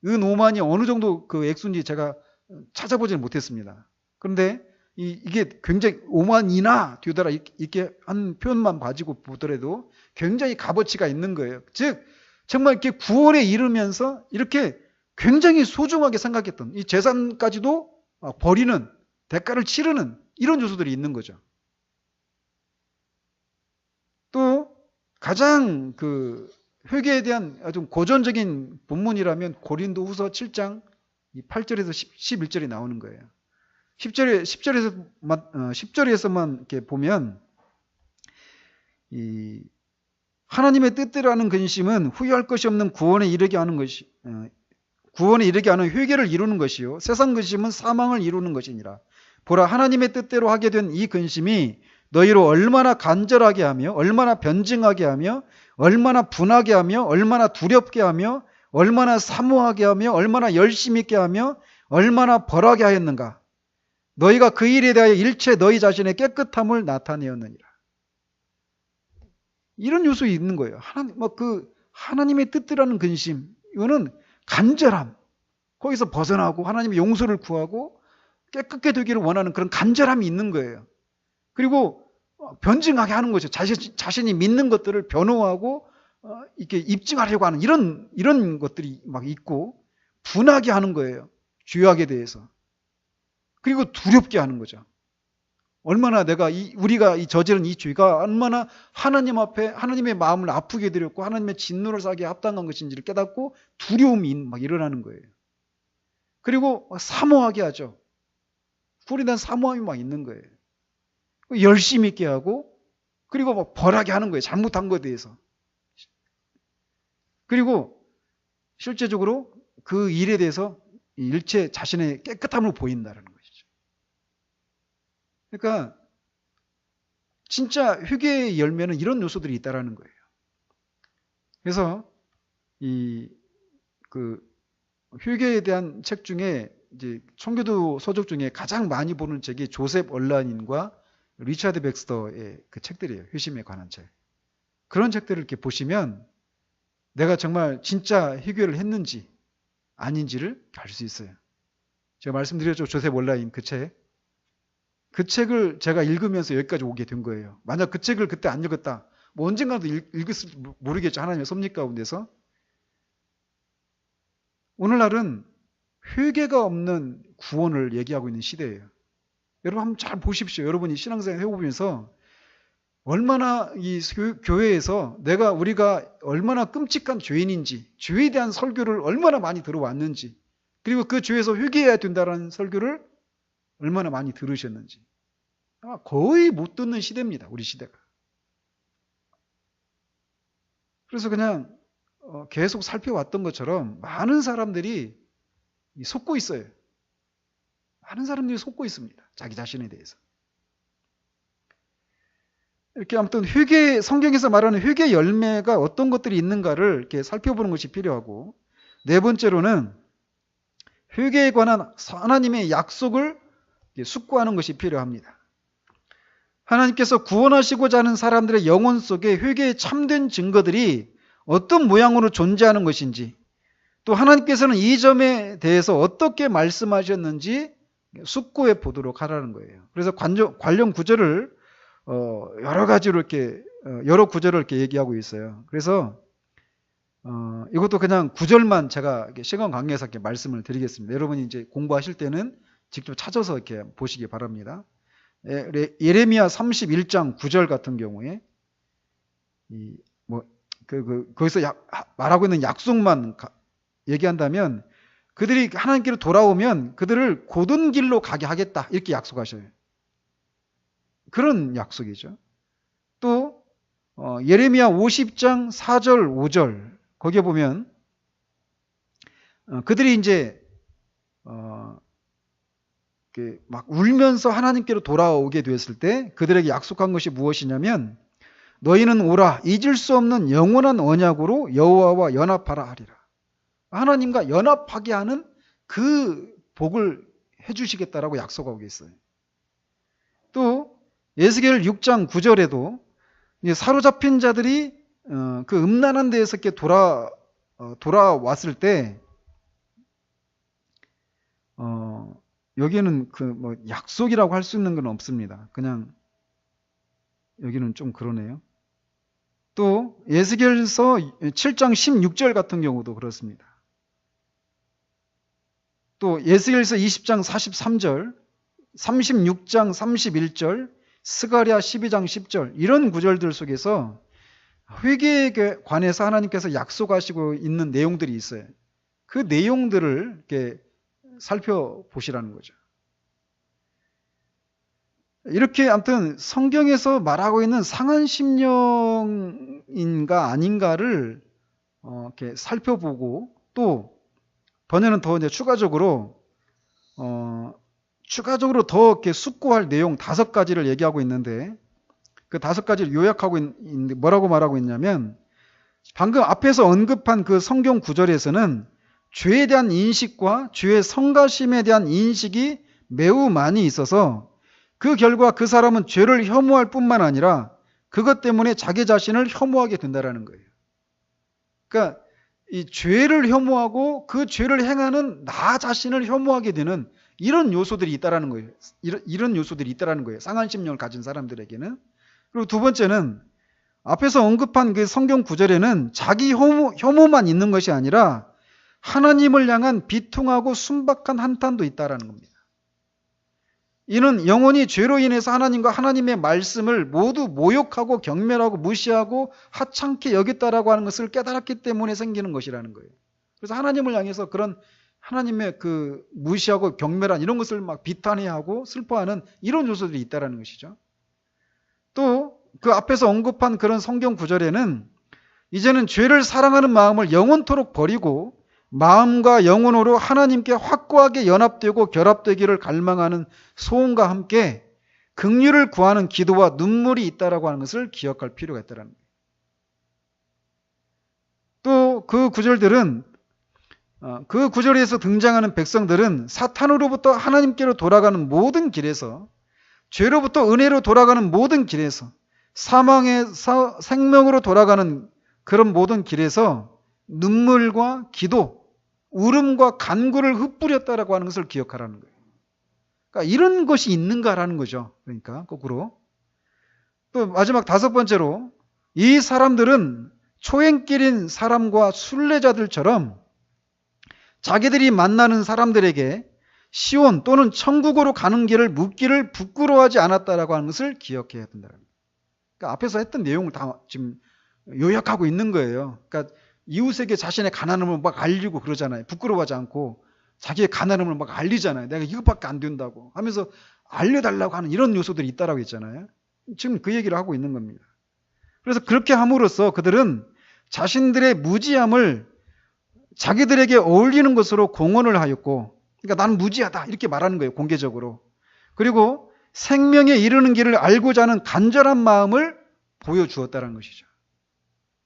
은 5만이 어느 정도 그 액수인지 제가 찾아보지는 못했습니다. 그런데 이게 굉장히 5만이나 되더라 이렇게 한 표현만 가지고 보더라도 굉장히 값어치가 있는 거예요. 즉 정말 이렇게 구원에 이르면서 이렇게 굉장히 소중하게 생각했던 이 재산까지도 버리는 대가를 치르는 이런 요소들이 있는 거죠. 또 가장 그 회개에 대한 아주 고전적인 본문이라면 고린도후서 7장 8절에서 11절이 나오는 거예요. 10절에서만 이렇게 보면 이 하나님의 뜻대로 하는 근심은 후회할 것이 없는 구원에 이르게 하는 것이 구원에 이르게 하는 회개를 이루는 것이요 세상 근심은 사망을 이루는 것이니라. 보라 하나님의 뜻대로 하게 된 이 근심이 너희로 얼마나 간절하게 하며 얼마나 변증하게 하며 얼마나 분하게 하며 얼마나 두렵게 하며 얼마나 사모하게 하며 얼마나 열심 있게 하며 얼마나 벌하게 하였는가. 너희가 그 일에 대하여 일체 너희 자신의 깨끗함을 나타내었느니라. 이런 요소 있는 거예요. 하나님의 뜻이라는 근심, 이거는 간절함, 거기서 벗어나고 하나님의 용서를 구하고 깨끗게 되기를 원하는 그런 간절함이 있는 거예요. 그리고 변증하게 하는 거죠. 자신이 믿는 것들을 변호하고 이렇게 입증하려고 하는 이런 것들이 막 있고 분하게 하는 거예요. 죄악에 대해서. 그리고 두렵게 하는 거죠. 얼마나 우리가 저지른 이 죄가 얼마나 하나님 앞에 하나님의 마음을 아프게 드렸고 하나님의 진노를 사기에 합당한 것인지를 깨닫고 두려움이 막 일어나는 거예요. 그리고 사모하게 하죠. 꿀에 대한 사모함이 막 있는 거예요. 열심히 있게 하고 그리고 막 벌하게 하는 거예요. 잘못한 것에 대해서. 그리고 실제적으로 그 일에 대해서 일체 자신의 깨끗함을 보인다는 것이죠. 그러니까 진짜 회개의 열매는 이런 요소들이 있다라는 거예요. 그래서 그 회개에 대한 책 중에 이제 청교도 서적 중에 가장 많이 보는 책이 조셉 얼라닌과 리차드 백스터의 그 책들이에요. 회심에 관한 책. 그런 책들을 이렇게 보시면 내가 정말 진짜 회개를 했는지 아닌지를 알 수 있어요. 제가 말씀드렸죠. 조셉 얼라닌 그 책. 그 책을 제가 읽으면서 여기까지 오게 된 거예요. 만약 그 책을 그때 안 읽었다. 뭐 언젠가도 읽었을 모르겠죠. 하나님의 섭리 가운데서. 오늘날은 회개가 없는 구원을 얘기하고 있는 시대예요. 여러분 한번 잘 보십시오. 여러분이 신앙생활 해보면서 얼마나 이 교회에서 우리가 얼마나 끔찍한 죄인인지, 죄에 대한 설교를 얼마나 많이 들어왔는지, 그리고 그 죄에서 회개해야 된다는 설교를 얼마나 많이 들으셨는지. 거의 못 듣는 시대입니다. 우리 시대가. 그래서 그냥 계속 살펴왔던 것처럼 많은 사람들이 속고 있어요. 많은 사람들이 속고 있습니다. 자기 자신에 대해서. 이렇게 아무튼 성경에서 말하는 회개 열매가 어떤 것들이 있는가를 이렇게 살펴보는 것이 필요하고, 네 번째로는 회개에 관한 하나님의 약속을 숙고하는 것이 필요합니다. 하나님께서 구원하시고자 하는 사람들의 영혼 속에 회개의 참된 증거들이 어떤 모양으로 존재하는 것인지, 또 하나님께서는 이 점에 대해서 어떻게 말씀하셨는지 숙고해 보도록 하라는 거예요. 그래서 관련 구절을 여러 가지로 이렇게 여러 구절을 이렇게 얘기하고 있어요. 그래서 이것도 그냥 구절만 제가 시간 관계에서 이렇게 말씀을 드리겠습니다. 여러분이 이제 공부하실 때는 직접 찾아서 이렇게 보시기 바랍니다. 예레미야 31장 9절 같은 경우에 거기서 말하고 있는 약속만 얘기한다면, 그들이 하나님께로 돌아오면 그들을 곧은 길로 가게 하겠다 이렇게 약속하셔요. 그런 약속이죠. 또 예레미야 50장 4절 5절 거기에 보면 그들이 이제 막 울면서 하나님께로 돌아오게 되었을 때 그들에게 약속한 것이 무엇이냐면, 너희는 오라 잊을 수 없는 영원한 언약으로 여호와와 연합하라 하리라. 하나님과 연합하게 하는 그 복을 해주시겠다라고 약속하고 있어요. 또 에스겔 6장 9절에도 사로잡힌 자들이 그 음란한 데에서 이렇게 돌아왔을 때 여기는 그 뭐 약속이라고 할 수 있는 건 없습니다. 그냥 여기는 좀 그러네요. 또 에스겔서 7장 16절 같은 경우도 그렇습니다. 또 에스겔서 20장 43절, 36장 31절, 스가랴 12장 10절 이런 구절들 속에서 회개에 관해서 하나님께서 약속하시고 있는 내용들이 있어요. 그 내용들을 이렇게 살펴보시라는 거죠. 이렇게 아무튼 성경에서 말하고 있는 상한 심령인가 아닌가를 이렇게 살펴보고 또 번역은 더 이제 추가적으로 더 이렇게 숙고할 내용 5가지를 얘기하고 있는데 그 5가지를 요약하고 있는데 뭐라고 말하고 있냐면 방금 앞에서 언급한 그 성경 구절에서는 죄에 대한 인식과 죄의 성가심에 대한 인식이 매우 많이 있어서 그 결과 그 사람은 죄를 혐오할 뿐만 아니라 그것 때문에 자기 자신을 혐오하게 된다는 거예요. 그러니까 이 죄를 혐오하고 그 죄를 행하는 나 자신을 혐오하게 되는 이런 요소들이 있다라는 거예요. 이런 요소들이 있다라는 거예요. 상한 심령을 가진 사람들에게는. 그리고 두 번째는 앞에서 언급한 그 성경 구절에는 자기 혐오만 있는 것이 아니라 하나님을 향한 비통하고 순박한 한탄도 있다라는 겁니다. 이는 영혼이 죄로 인해서 하나님과 하나님의 말씀을 모두 모욕하고 경멸하고 무시하고 하찮게 여겼다라고 하는 것을 깨달았기 때문에 생기는 것이라는 거예요. 그래서 하나님을 향해서 그런 하나님의 그 무시하고 경멸한 이런 것을 막 비탄해야 하고 슬퍼하는 이런 요소들이 있다라는 것이죠. 또 그 앞에서 언급한 그런 성경 구절에는 이제는 죄를 사랑하는 마음을 영원토록 버리고 마음과 영혼으로 하나님께 확고하게 연합되고 결합되기를 갈망하는 소원과 함께 긍휼을 구하는 기도와 눈물이 있다라고 하는 것을 기억할 필요가 있다는 거예요. 또 그 구절들은 그 구절에서 등장하는 백성들은 사탄으로부터 하나님께로 돌아가는 모든 길에서 죄로부터 은혜로 돌아가는 모든 길에서 사망에서 생명으로 돌아가는 그런 모든 길에서 눈물과 기도, 울음과 간구를 흩뿌렸다라고 하는 것을 기억하라는 거예요. 그러니까 이런 것이 있는가라는 거죠. 그러니까 거꾸로. 또 마지막 5번째로 이 사람들은 초행길인 사람과 순례자들처럼 자기들이 만나는 사람들에게 시온 또는 천국으로 가는 길을 묻기를 부끄러워하지 않았다라고 하는 것을 기억해야 된다. 그러니까 앞에서 했던 내용을 다 지금 요약하고 있는 거예요. 그러니까 이웃에게 자신의 가난함을 막 알리고 그러잖아요. 부끄러워하지 않고 자기의 가난함을 막 알리잖아요. 내가 이것밖에 안 된다고 하면서 알려달라고 하는 이런 요소들이 있다라고 했잖아요. 지금 그 얘기를 하고 있는 겁니다. 그래서 그렇게 함으로써 그들은 자신들의 무지함을 자기들에게 어울리는 것으로 공언을 하였고, 그러니까 나는 무지하다 이렇게 말하는 거예요. 공개적으로. 그리고 생명에 이르는 길을 알고자 하는 간절한 마음을 보여주었다는 것이죠.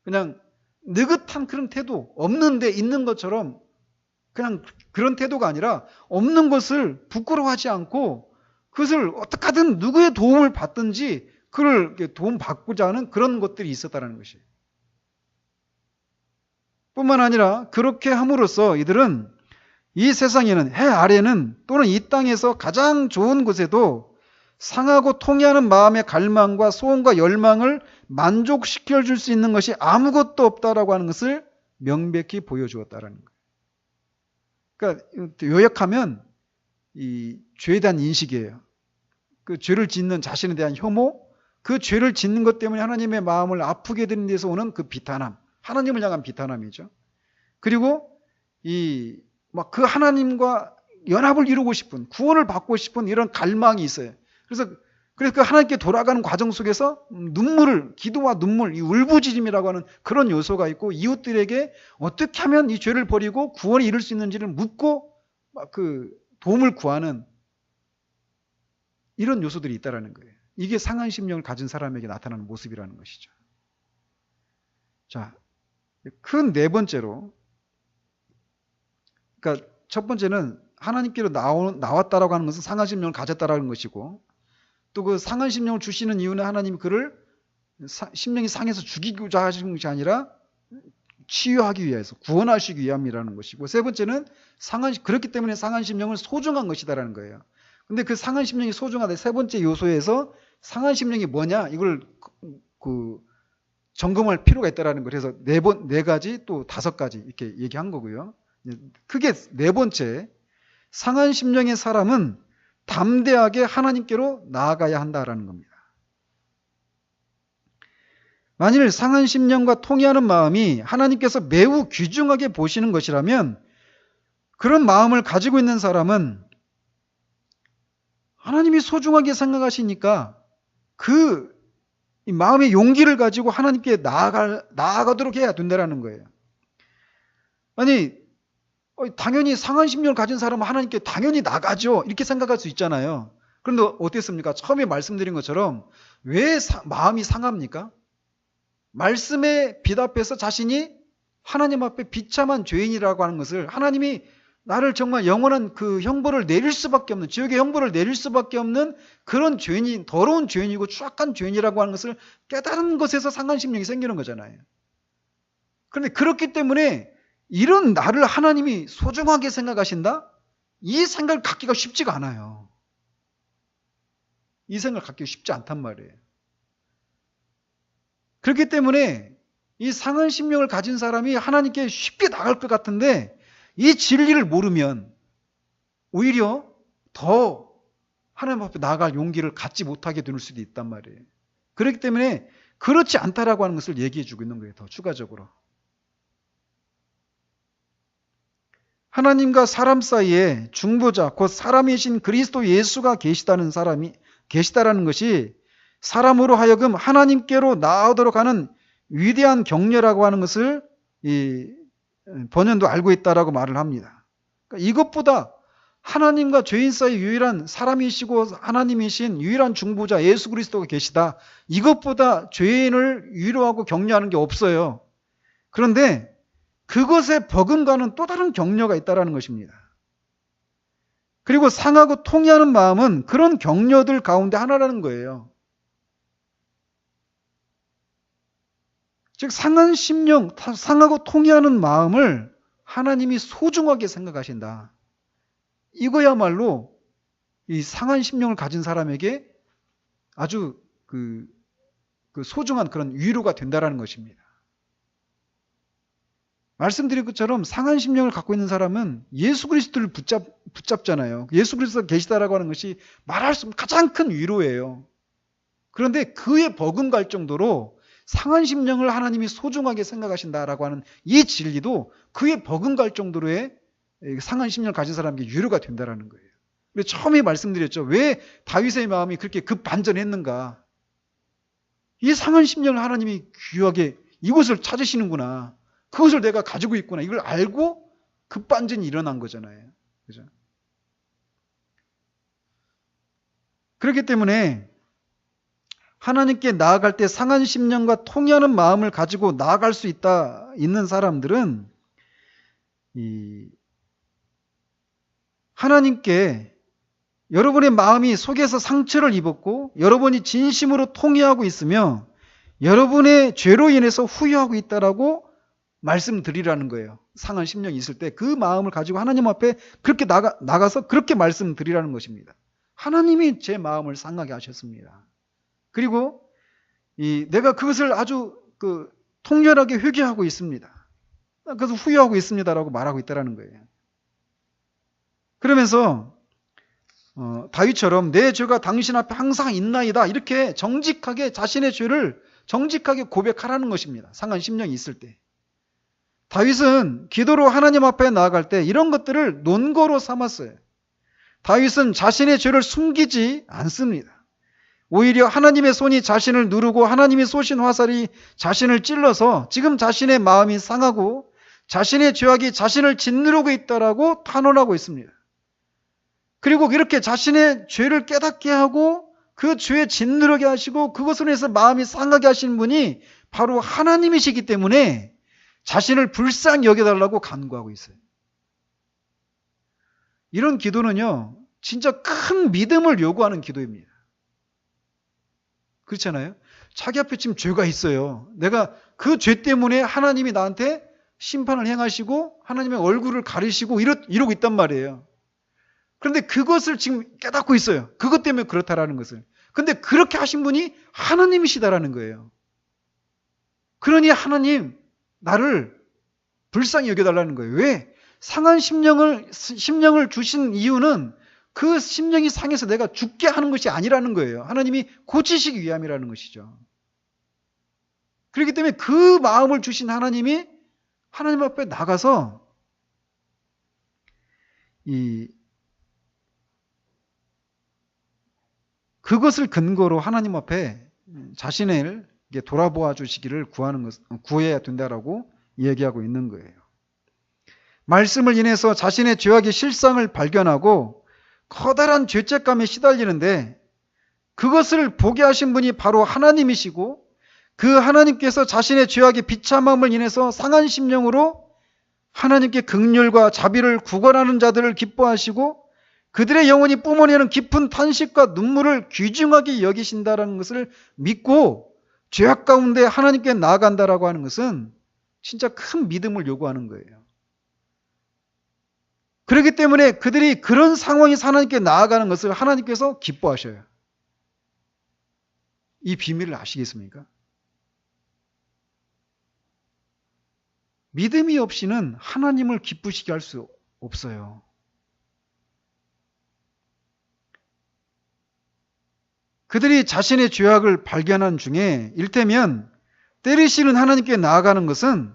그냥 느긋한 그런 태도, 없는데 있는 것처럼 그냥 그런 태도가 아니라 없는 것을 부끄러워하지 않고 그것을 어떻게 하든 누구의 도움을 받든지 그를 도움받고자 하는 그런 것들이 있었다는 것이에요. 뿐만 아니라 그렇게 함으로써 이들은 이 세상에는 해 아래는 또는 이 땅에서 가장 좋은 곳에도 상하고 통해하는 마음의 갈망과 소원과 열망을 만족시켜 줄 수 있는 것이 아무것도 없다라고 하는 것을 명백히 보여주었다라는 거예요. 그러니까 요약하면 이 죄에 대한 인식이에요. 그 죄를 짓는 자신에 대한 혐오, 그 죄를 짓는 것 때문에 하나님의 마음을 아프게 되는 데서 오는 그 비탄함, 하나님을 향한 비탄함이죠. 그리고 막 그 하나님과 연합을 이루고 싶은, 구원을 받고 싶은 이런 갈망이 있어요. 그래서 그 하나님께 돌아가는 과정 속에서 기도와 눈물, 이 울부짖음이라고 하는 그런 요소가 있고, 이웃들에게 어떻게 하면 이 죄를 버리고 구원에 이룰 수 있는지를 묻고 막 그 도움을 구하는 이런 요소들이 있다라는 거예요. 이게 상한 심령을 가진 사람에게 나타나는 모습이라는 것이죠. 자, 큰 4번째로, 그러니까 첫 번째는 하나님께로 나왔다라고 하는 것은 상한 심령을 가졌다라는 것이고, 또 그 상한 심령을 주시는 이유는 하나님이 그를 심령이 상해서 죽이고자 하시는 것이 아니라 치유하기 위해서, 구원하시기 위함이라는 것이고, 세 번째는 그렇기 때문에 상한 심령은 소중한 것이다라는 거예요. 근데 그 상한 심령이 소중하다, 세 번째 요소에서 상한 심령이 뭐냐, 이걸 점검할 필요가 있다라는 거예요. 그래서 네 가지 또 5가지 이렇게 얘기한 거고요. 크게 네 번째, 상한 심령의 사람은 담대하게 하나님께로 나아가야 한다라는 겁니다. 만일 상한 심령과 통해하는 마음이 하나님께서 매우 귀중하게 보시는 것이라면 그런 마음을 가지고 있는 사람은 하나님이 소중하게 생각하시니까 그 마음의 용기를 가지고 하나님께 나아가도록 해야 된다는 거예요. 아니, 당연히 상한 심령을 가진 사람은 하나님께 당연히 나가죠, 이렇게 생각할 수 있잖아요. 그런데 어땠습니까? 처음에 말씀드린 것처럼 왜 마음이 상합니까? 말씀에 비답해서 자신이 하나님 앞에 비참한 죄인이라고 하는 것을, 하나님이 나를 정말 영원한 그 형벌을 내릴 수밖에 없는, 지옥의 형벌을 내릴 수밖에 없는 그런 죄인이, 더러운 죄인이고 추악한 죄인이라고 하는 것을 깨달은 것에서 상한 심령이 생기는 거잖아요. 그런데 그렇기 때문에 이런 나를 하나님이 소중하게 생각하신다? 이 생각을 갖기가 쉽지가 않아요. 이 생각을 갖기가 쉽지 않단 말이에요. 그렇기 때문에 이 상한 심령을 가진 사람이 하나님께 쉽게 나갈 것 같은데 이 진리를 모르면 오히려 더 하나님 앞에 나아갈 용기를 갖지 못하게 될 수도 있단 말이에요. 그렇기 때문에 그렇지 않다라고 하는 것을 얘기해 주고 있는 거예요. 더 추가적으로. 하나님과 사람 사이에 중보자, 곧 사람이신 그리스도 예수가 계시다라는 것이 사람으로 하여금 하나님께로 나아오도록 하는 위대한 격려라고 하는 것을 이 번연도 알고 있다라고 말을 합니다. 그러니까 이것보다 하나님과 죄인 사이 유일한 사람이시고 하나님이신 유일한 중보자 예수 그리스도가 계시다, 이것보다 죄인을 위로하고 격려하는 게 없어요. 그런데 그것에 버금가는 또 다른 격려가 있다는 것입니다. 그리고 상하고 통해하는 마음은 그런 격려들 가운데 하나라는 거예요. 즉 상한 심령, 상하고 통해하는 마음을 하나님이 소중하게 생각하신다. 이거야말로 이 상한 심령을 가진 사람에게 아주 그 소중한 그런 위로가 된다라는 것입니다. 말씀드린 것처럼 상한 심령을 갖고 있는 사람은 예수 그리스도를 붙잡잖아요. 예수 그리스도가 계시다라고 하는 것이 말할 수 없는 가장 큰 위로예요. 그런데 그에 버금갈 정도로 상한 심령을 하나님이 소중하게 생각하신다라고 하는 이 진리도 그에 버금갈 정도로의 상한 심령을 가진 사람에게 위로가 된다라는 거예요. 그래서 처음에 말씀드렸죠. 왜 다윗의 마음이 그렇게 급반전했는가? 이 상한 심령을 하나님이 귀하게 이것을 찾으시는구나, 그것을 내가 가지고 있구나, 이걸 알고 급반전이 일어난 거잖아요. 그죠? 그렇기 때문에 하나님께 나아갈 때 상한 심령과 통해하는 마음을 가지고 나아갈 수 있는 사람들은 하나님께 여러분의 마음이 속에서 상처를 입었고 여러분이 진심으로 통해하고 있으며 여러분의 죄로 인해서 후회하고 있다라고 말씀드리라는 거예요. 상한 심령이 있을 때 그 마음을 가지고 하나님 앞에 그렇게 나가서 그렇게 말씀드리라는 것입니다. 하나님이 제 마음을 상하게 하셨습니다. 그리고 내가 그것을 아주 통렬하게 회개하고 있습니다. 그래서 후회하고 있습니다라고 말하고 있다라는 거예요. 그러면서 다윗처럼 내 죄가 당신 앞에 항상 있나이다, 이렇게 정직하게 자신의 죄를 정직하게 고백하라는 것입니다. 상한 심령이 있을 때. 다윗은 기도로 하나님 앞에 나아갈 때 이런 것들을 논거로 삼았어요. 다윗은 자신의 죄를 숨기지 않습니다. 오히려 하나님의 손이 자신을 누르고 하나님이 쏘신 화살이 자신을 찔러서 지금 자신의 마음이 상하고 자신의 죄악이 자신을 짓누르고 있다라고 탄원하고 있습니다. 그리고 이렇게 자신의 죄를 깨닫게 하고 그 죄에 짓누르게 하시고 그것으로 해서 마음이 상하게 하신 분이 바로 하나님이시기 때문에 자신을 불쌍히 여겨달라고 간구하고 있어요. 이런 기도는요, 진짜 큰 믿음을 요구하는 기도입니다. 그렇잖아요. 자기 앞에 지금 죄가 있어요. 내가 그 죄 때문에 하나님이 나한테 심판을 행하시고 하나님의 얼굴을 가리시고 이러고 있단 말이에요. 그런데 그것을 지금 깨닫고 있어요. 그것 때문에 그렇다라는 것을. 근데 그렇게 하신 분이 하나님이시다라는 거예요. 그러니 하나님 나를 불쌍히 여겨달라는 거예요. 왜? 상한 심령을 주신 이유는 그 심령이 상해서 내가 죽게 하는 것이 아니라는 거예요. 하나님이 고치시기 위함이라는 것이죠. 그렇기 때문에 그 마음을 주신 하나님이 하나님 앞에 나가서 그것을 근거로 하나님 앞에 자신을 돌아보아 주시기를 구해야 된다라고 얘기하고 있는 거예요. 말씀을 인해서 자신의 죄악의 실상을 발견하고 커다란 죄책감에 시달리는데 그것을 보게 하신 분이 바로 하나님이시고 그 하나님께서 자신의 죄악의 비참함을 인해서 상한 심령으로 하나님께 긍휼과 자비를 구걸하는 자들을 기뻐하시고 그들의 영혼이 뿜어내는 깊은 탄식과 눈물을 귀중하게 여기신다는 것을 믿고 죄악 가운데 하나님께 나아간다라고 하는 것은 진짜 큰 믿음을 요구하는 거예요. 그렇기 때문에 그들이 그런 상황에서 하나님께 나아가는 것을 하나님께서 기뻐하셔요. 이 비밀을 아시겠습니까? 믿음이 없이는 하나님을 기쁘시게 할 수 없어요. 그들이 자신의 죄악을 발견한 중에 일테면 때리시는 하나님께 나아가는 것은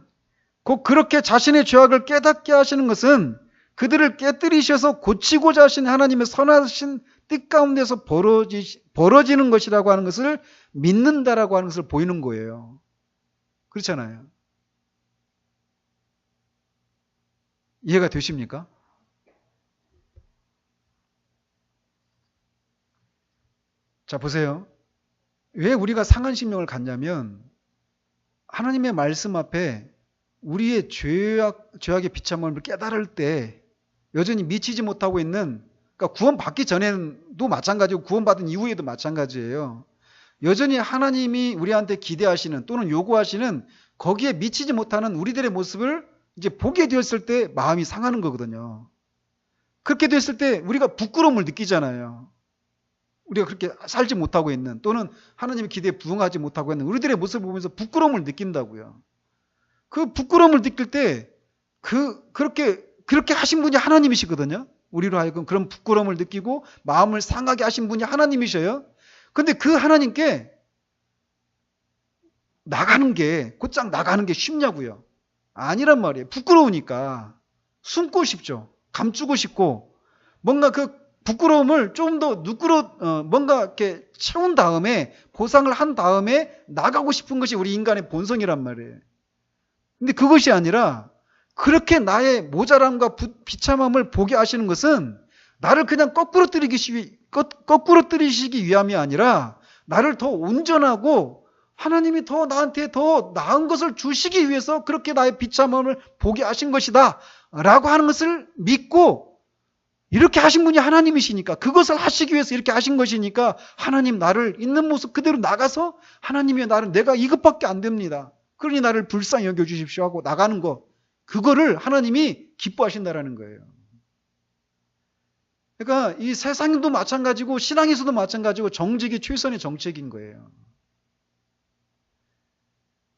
곧 그렇게 자신의 죄악을 깨닫게 하시는 것은 그들을 깨뜨리셔서 고치고자 하신 하나님의 선하신 뜻 가운데서 벌어지는 것이라고 하는 것을 믿는다라고 하는 것을 보이는 거예요. 그렇잖아요. 이해가 되십니까? 자, 보세요. 왜 우리가 상한 심령을 갖냐면 하나님의 말씀 앞에 우리의 죄악의 비참함을 깨달을 때 여전히 미치지 못하고 있는, 그러니까 구원받기 전에도 마찬가지고 구원받은 이후에도 마찬가지예요. 여전히 하나님이 우리한테 기대하시는 또는 요구하시는 거기에 미치지 못하는 우리들의 모습을 이제 보게 되었을 때 마음이 상하는 거거든요. 그렇게 됐을 때 우리가 부끄러움을 느끼잖아요. 우리가 그렇게 살지 못하고 있는 또는 하나님의 기대에 부응하지 못하고 있는 우리들의 모습을 보면서 부끄러움을 느낀다고요. 그 부끄러움을 느낄 때 그렇게 하신 분이 하나님이시거든요. 우리로 하여금 그런 부끄러움을 느끼고 마음을 상하게 하신 분이 하나님이셔요. 근데 그 하나님께 곧장 나가는 게 쉽냐고요. 아니란 말이에요. 부끄러우니까 숨고 싶죠. 감추고 싶고 뭔가 그 부끄러움을 좀 더 뭔가 이렇게 채운 다음에 보상을 한 다음에 나가고 싶은 것이 우리 인간의 본성이란 말이에요. 근데 그것이 아니라 그렇게 나의 모자람과 비참함을 보게 하시는 것은 나를 그냥 거꾸로 뜨리시기 위함이 아니라 나를 더 온전하고 하나님이 더 나한테 더 나은 것을 주시기 위해서 그렇게 나의 비참함을 보게 하신 것이다 라고 하는 것을 믿고, 이렇게 하신 분이 하나님이시니까, 그것을 하시기 위해서 이렇게 하신 것이니까 하나님 나를 있는 모습 그대로 나가서 하나님이 내가 이것밖에 안 됩니다. 그러니 나를 불쌍히 여겨주십시오 하고 나가는 거, 그거를 하나님이 기뻐하신다라는 거예요. 그러니까 이 세상도 마찬가지고 신앙에서도 마찬가지고 정직이 최선의 정책인 거예요.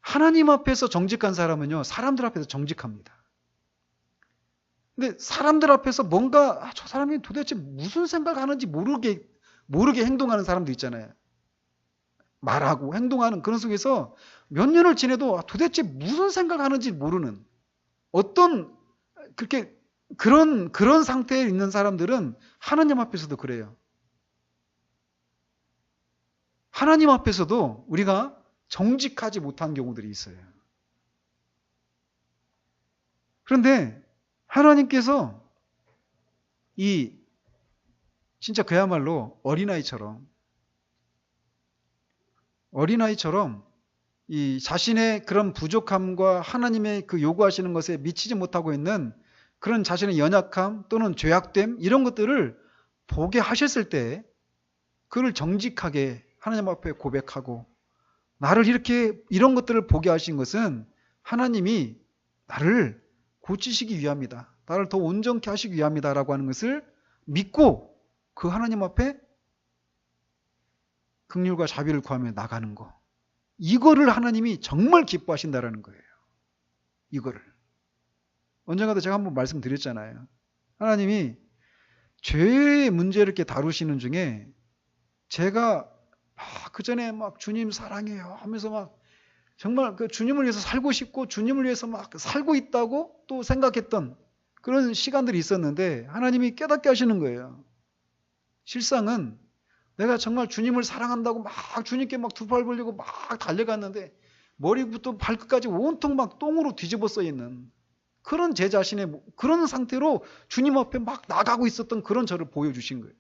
하나님 앞에서 정직한 사람은요, 사람들 앞에서 정직합니다. 근데 사람들 앞에서 뭔가 저 사람이 도대체 무슨 생각하는지 모르게 행동하는 사람도 있잖아요. 말하고 행동하는 그런 속에서 몇 년을 지내도 도대체 무슨 생각하는지 모르는 그런 상태에 있는 사람들은 하나님 앞에서도 그래요. 하나님 앞에서도 우리가 정직하지 못한 경우들이 있어요. 그런데 하나님께서 진짜 그야말로 어린아이처럼 이 자신의 그런 부족함과 하나님의 그 요구하시는 것에 미치지 못하고 있는 그런 자신의 연약함 또는 죄악됨 이런 것들을 보게 하셨을 때 그를 정직하게 하나님 앞에 고백하고 나를 이렇게 이런 것들을 보게 하신 것은 하나님이 나를 고치시기 위함이다. 나를 더 온전케 하시기 위함이다라고 하는 것을 믿고 그 하나님 앞에 긍휼과 자비를 구하며 나가는 거. 이거를 하나님이 정말 기뻐하신다라는 거예요. 이거를. 언젠가도 제가 한번 말씀드렸잖아요. 하나님이 죄의 문제를 이렇게 다루시는 중에 제가 그 전에 막 주님 사랑해요 하면서 막 정말 그 주님을 위해서 살고 싶고 주님을 위해서 막 살고 있다고 또 생각했던 그런 시간들이 있었는데 하나님이 깨닫게 하시는 거예요. 실상은 내가 정말 주님을 사랑한다고 막 주님께 막 두 팔 벌리고 막 달려갔는데 머리부터 발끝까지 온통 막 똥으로 뒤집어 써 있는 그런 제 자신의 그런 상태로 주님 앞에 막 나가고 있었던 그런 저를 보여주신 거예요.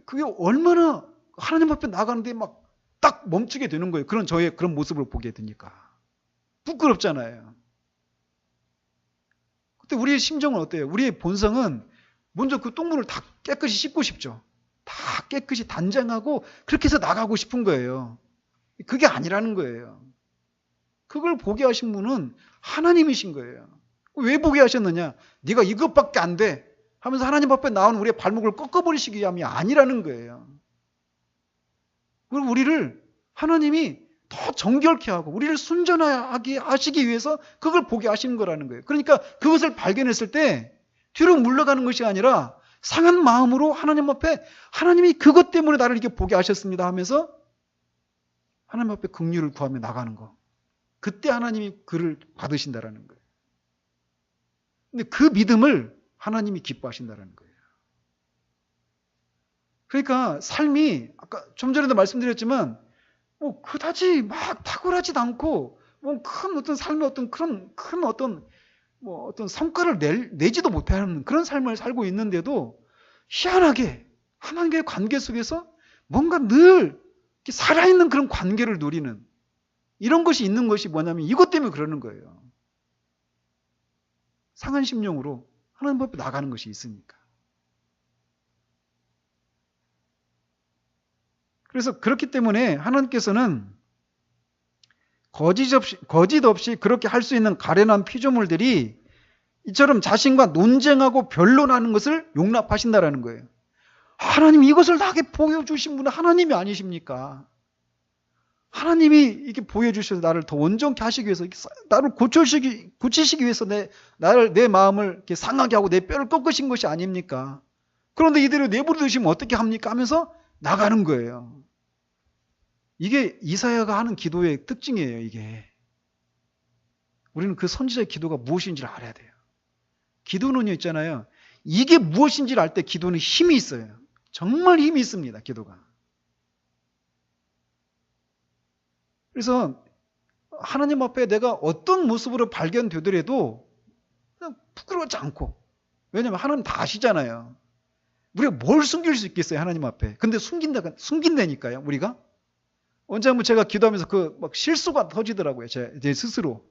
그게 얼마나 하나님 앞에 나가는데 막 딱 멈추게 되는 거예요. 그런 저의 그런 모습을 보게 되니까. 부끄럽잖아요. 그때 우리의 심정은 어때요? 우리의 본성은 먼저 그 똥물을 다 깨끗이 씻고 싶죠. 다 깨끗이 단장하고 그렇게 해서 나가고 싶은 거예요. 그게 아니라는 거예요. 그걸 보게 하신 분은 하나님이신 거예요. 왜 보게 하셨느냐? 네가 이것밖에 안 돼 하면서 하나님 앞에 나온 우리의 발목을 꺾어버리시기 위함이 아니라는 거예요. 그리고 우리를 하나님이 더 정결케 하고 우리를 순전하게 하시기 위해서 그걸 보게 하시는 거라는 거예요. 그러니까 그것을 발견했을 때 뒤로 물러가는 것이 아니라 상한 마음으로 하나님 앞에 하나님이 그것 때문에 나를 이렇게 보게 하셨습니다 하면서 하나님 앞에 긍휼을 구하며 나가는 거. 그때 하나님이 그를 받으신다라는 거예요. 근데 그 믿음을 하나님이 기뻐하신다라는 거예요. 그러니까 삶이 아까 좀 전에도 말씀드렸지만 뭐 그다지 막 탁월하지도 않고 뭐 큰 어떤 삶의 어떤 그런 큰 어떤 뭐 어떤 성과를 내지도 못하는 그런 삶을 살고 있는데도 희한하게 하나님과의 관계 속에서 뭔가 늘 이렇게 살아있는 그런 관계를 누리는 이런 것이 있는 것이 뭐냐면 이것 때문에 그러는 거예요. 상한 심령으로 하나님 앞에 나가는 것이 있으니까. 그래서 그렇기 때문에 하나님께서는 거짓 없이 그렇게 할 수 있는 가련한 피조물들이 이처럼 자신과 논쟁하고 변론하는 것을 용납하신다라는 거예요. 하나님 이것을 나에게 보여주신 분은 하나님이 아니십니까? 하나님이 이렇게 보여주셔서 나를 더 온전케 하시기 위해서 나를 고치시기 위해서 내 마음을 이렇게 상하게 하고 내 뼈를 꺾으신 것이 아닙니까? 그런데 이대로 내버려 두시면 어떻게 합니까? 하면서 나가는 거예요. 이게 이사야가 하는 기도의 특징이에요. 이게 우리는 그 선지자의 기도가 무엇인지를 알아야 돼요. 기도는요 있잖아요. 이게 무엇인지를 알 때 기도는 힘이 있어요. 정말 힘이 있습니다. 기도가. 그래서 하나님 앞에 내가 어떤 모습으로 발견되더라도 그냥 부끄러워하지 않고 왜냐하면 하나님 다 아시잖아요. 우리가 뭘 숨길 수 있겠어요 하나님 앞에. 근데 숨긴다니까요 우리가. 언제 한번 제가 기도하면서 그 막 실수가 터지더라고요. 제 스스로.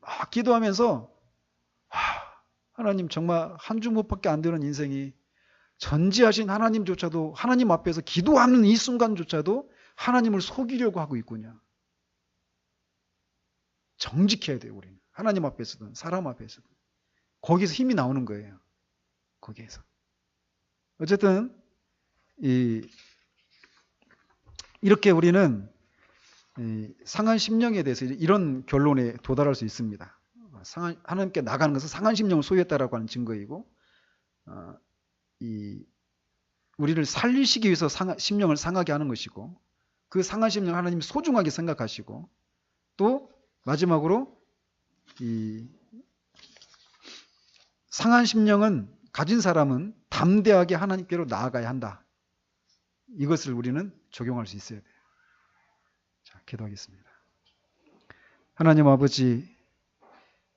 막 기도하면서 하나님 정말 한 주먹밖에 안 되는 인생이 전지하신 하나님조차도 하나님 앞에서 기도하는 이 순간조차도 하나님을 속이려고 하고 있군요. 정직해야 돼요 우리는. 하나님 앞에서든 사람 앞에서든. 거기서 힘이 나오는 거예요. 거기에서. 어쨌든 이렇게 우리는 상한 심령에 대해서 이런 결론에 도달할 수 있습니다. 하나님께 나가는 것은 상한 심령을 소유했다라고 하는 증거이고 우리를 살리시기 위해서 심령을 상하게 하는 것이고 그 상한 심령을 하나님이 소중하게 생각하시고 또 마지막으로 이 상한 심령은 가진 사람은 담대하게 하나님께로 나아가야 한다. 이것을 우리는 적용할 수 있어야 돼요. 자, 기도하겠습니다. 하나님 아버지,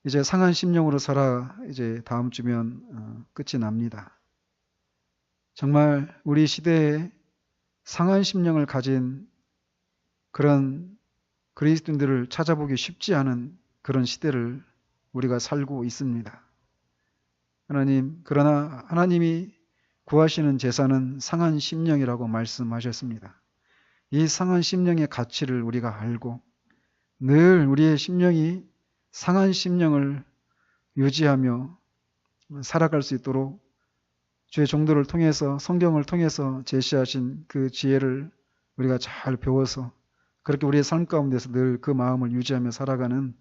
이제 상한 심령으로 살아 이제 다음 주면 끝이 납니다. 정말 우리 시대에 상한 심령을 가진 그런 그리스도인들을 찾아보기 쉽지 않은 그런 시대를 우리가 살고 있습니다. 하나님, 그러나 하나님이 구하시는 제사는 상한 심령이라고 말씀하셨습니다. 이 상한 심령의 가치를 우리가 알고 늘 우리의 심령이 상한 심령을 유지하며 살아갈 수 있도록 주의 종도를 통해서 성경을 통해서 제시하신 그 지혜를 우리가 잘 배워서 그렇게 우리의 삶 가운데서 늘 그 마음을 유지하며 살아가는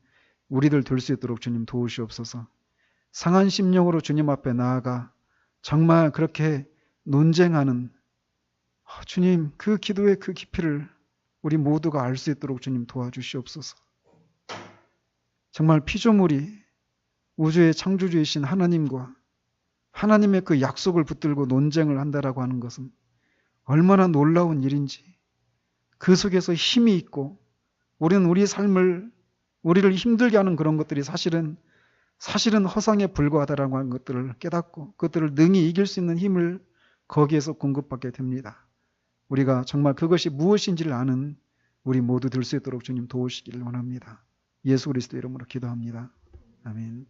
우리들 될 수 있도록 주님 도우시옵소서. 상한 심령으로 주님 앞에 나아가 정말 그렇게 논쟁하는 주님 그 기도의 그 깊이를 우리 모두가 알 수 있도록 주님 도와주시옵소서. 정말 피조물이 우주의 창조주이신 하나님과 하나님의 그 약속을 붙들고 논쟁을 한다라고 하는 것은 얼마나 놀라운 일인지, 그 속에서 힘이 있고 우리는 우리 삶을 우리를 힘들게 하는 그런 것들이 사실은 허상에 불과하다라고 하는 것들을 깨닫고 그것들을 능히 이길 수 있는 힘을 거기에서 공급받게 됩니다. 우리가 정말 그것이 무엇인지를 아는 우리 모두 될 수 있도록 주님 도우시기를 원합니다. 예수 그리스도 이름으로 기도합니다. 아멘.